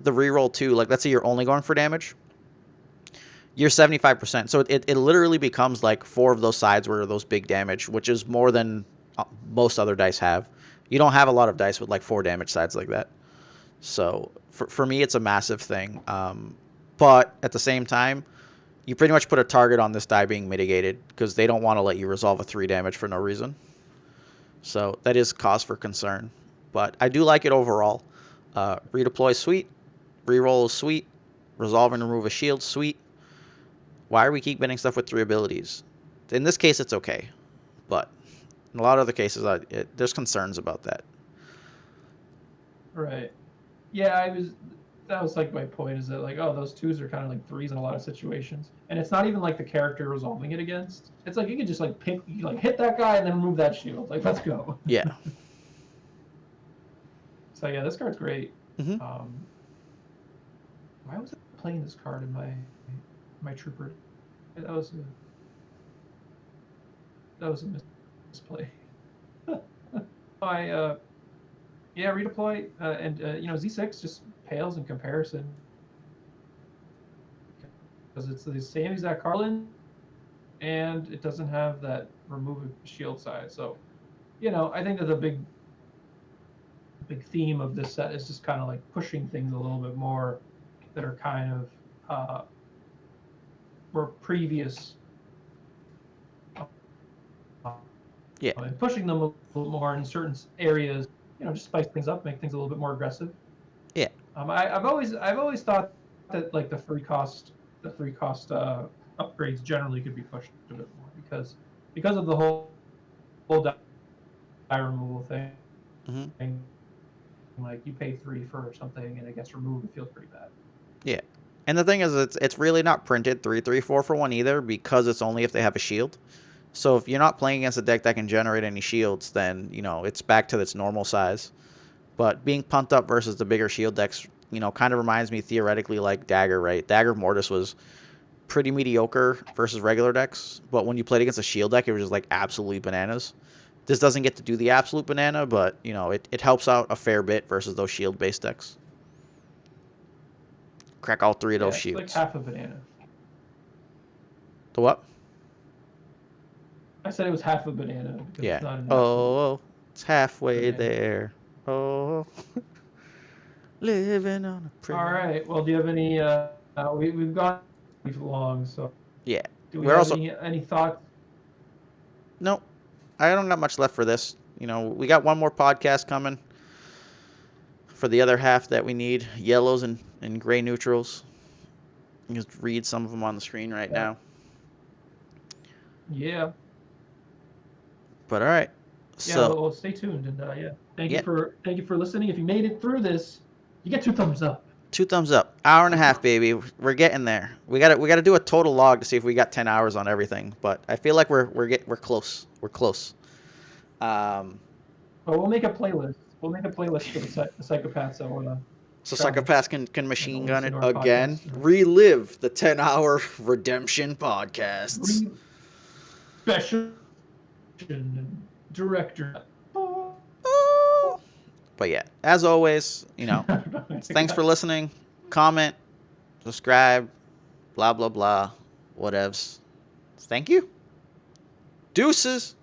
the reroll too, like let's say you're only going for damage, you're 75%. So it literally becomes like 4 of those sides were those big damage, which is more than most other dice have. You don't have a lot of dice with like 4 damage sides like that. So for me, it's a massive thing. But at the same time, you pretty much put a target on this die being mitigated, because they don't want to let you resolve a 3 damage for no reason. So that is cause for concern. But I do like it overall. Redeploy, sweet. Reroll is sweet. Resolve and remove a shield, sweet. Why are we keep getting stuff with 3 abilities? In this case, it's okay. But in a lot of other cases, there's concerns about that. Right. Yeah, that was like my point, is that like, oh, those 2s are kind of like 3s in a lot of situations, and it's not even like the character resolving it against. It's like you can just like hit that guy and then remove that shield. Like, let's go. Yeah. So yeah, this card's great. Mm-hmm. Why was I playing this card in my trooper? That was a misplay. Yeah, redeploy, and Z6 just pales in comparison, because it's the same exact Carlin, and it doesn't have that remove shield side. So, I think that the big theme of this set is just kind of like pushing things a little bit more that are kind of were previous. Yeah. And pushing them a little more in certain areas, just spice things up, make things a little bit more aggressive. Yeah. I've always thought that like the free cost upgrades generally could be pushed a bit more, because of the whole die removal thing. Mm-hmm. Like, you pay 3 for something and it gets removed, it feels pretty bad. Yeah. And the thing is, it's really not printed 3/3/4 for 1 either, because it's only if they have a shield. So if you're not playing against a deck that can generate any shields, then, it's back to its normal size. But being pumped up versus the bigger shield decks, kind of reminds me theoretically like Dagger, right? Dagger Mortis was pretty mediocre versus regular decks, but when you played against a shield deck, it was just like absolutely bananas. This doesn't get to do the absolute banana, but, it helps out a fair bit versus those shield-based decks. Crack all 3 of those shields. It's like half a banana. The what? I said it was half a banana. Yeah. It's not Oh, it's halfway banana. there. Oh, living on a prayer. All right. Well, do you have any? We've gone long, so Yeah. do we have any thoughts? Nope. I don't got much left for this. We got one more podcast coming for the other half that we need, yellows and gray neutrals. You can just read some of them on the screen right now. Yeah. But all right. Yeah, So well, stay tuned, and thank you for listening. If you made it through this, you get 2 thumbs up. 2 thumbs up. Hour and a half, baby. We're getting there. We got to do a total log to see if we got 10 hours on everything. But I feel like we're close. We're close. Well, we'll make a playlist. We'll make a playlist for the psychopaths. So Psychopaths can machine gun it again. Podcast. Relive the 10-hour redemption podcasts. Special director. But yeah, as always, thanks for listening. Comment, subscribe, blah, blah, blah, whatevs. Thank you. Deuces.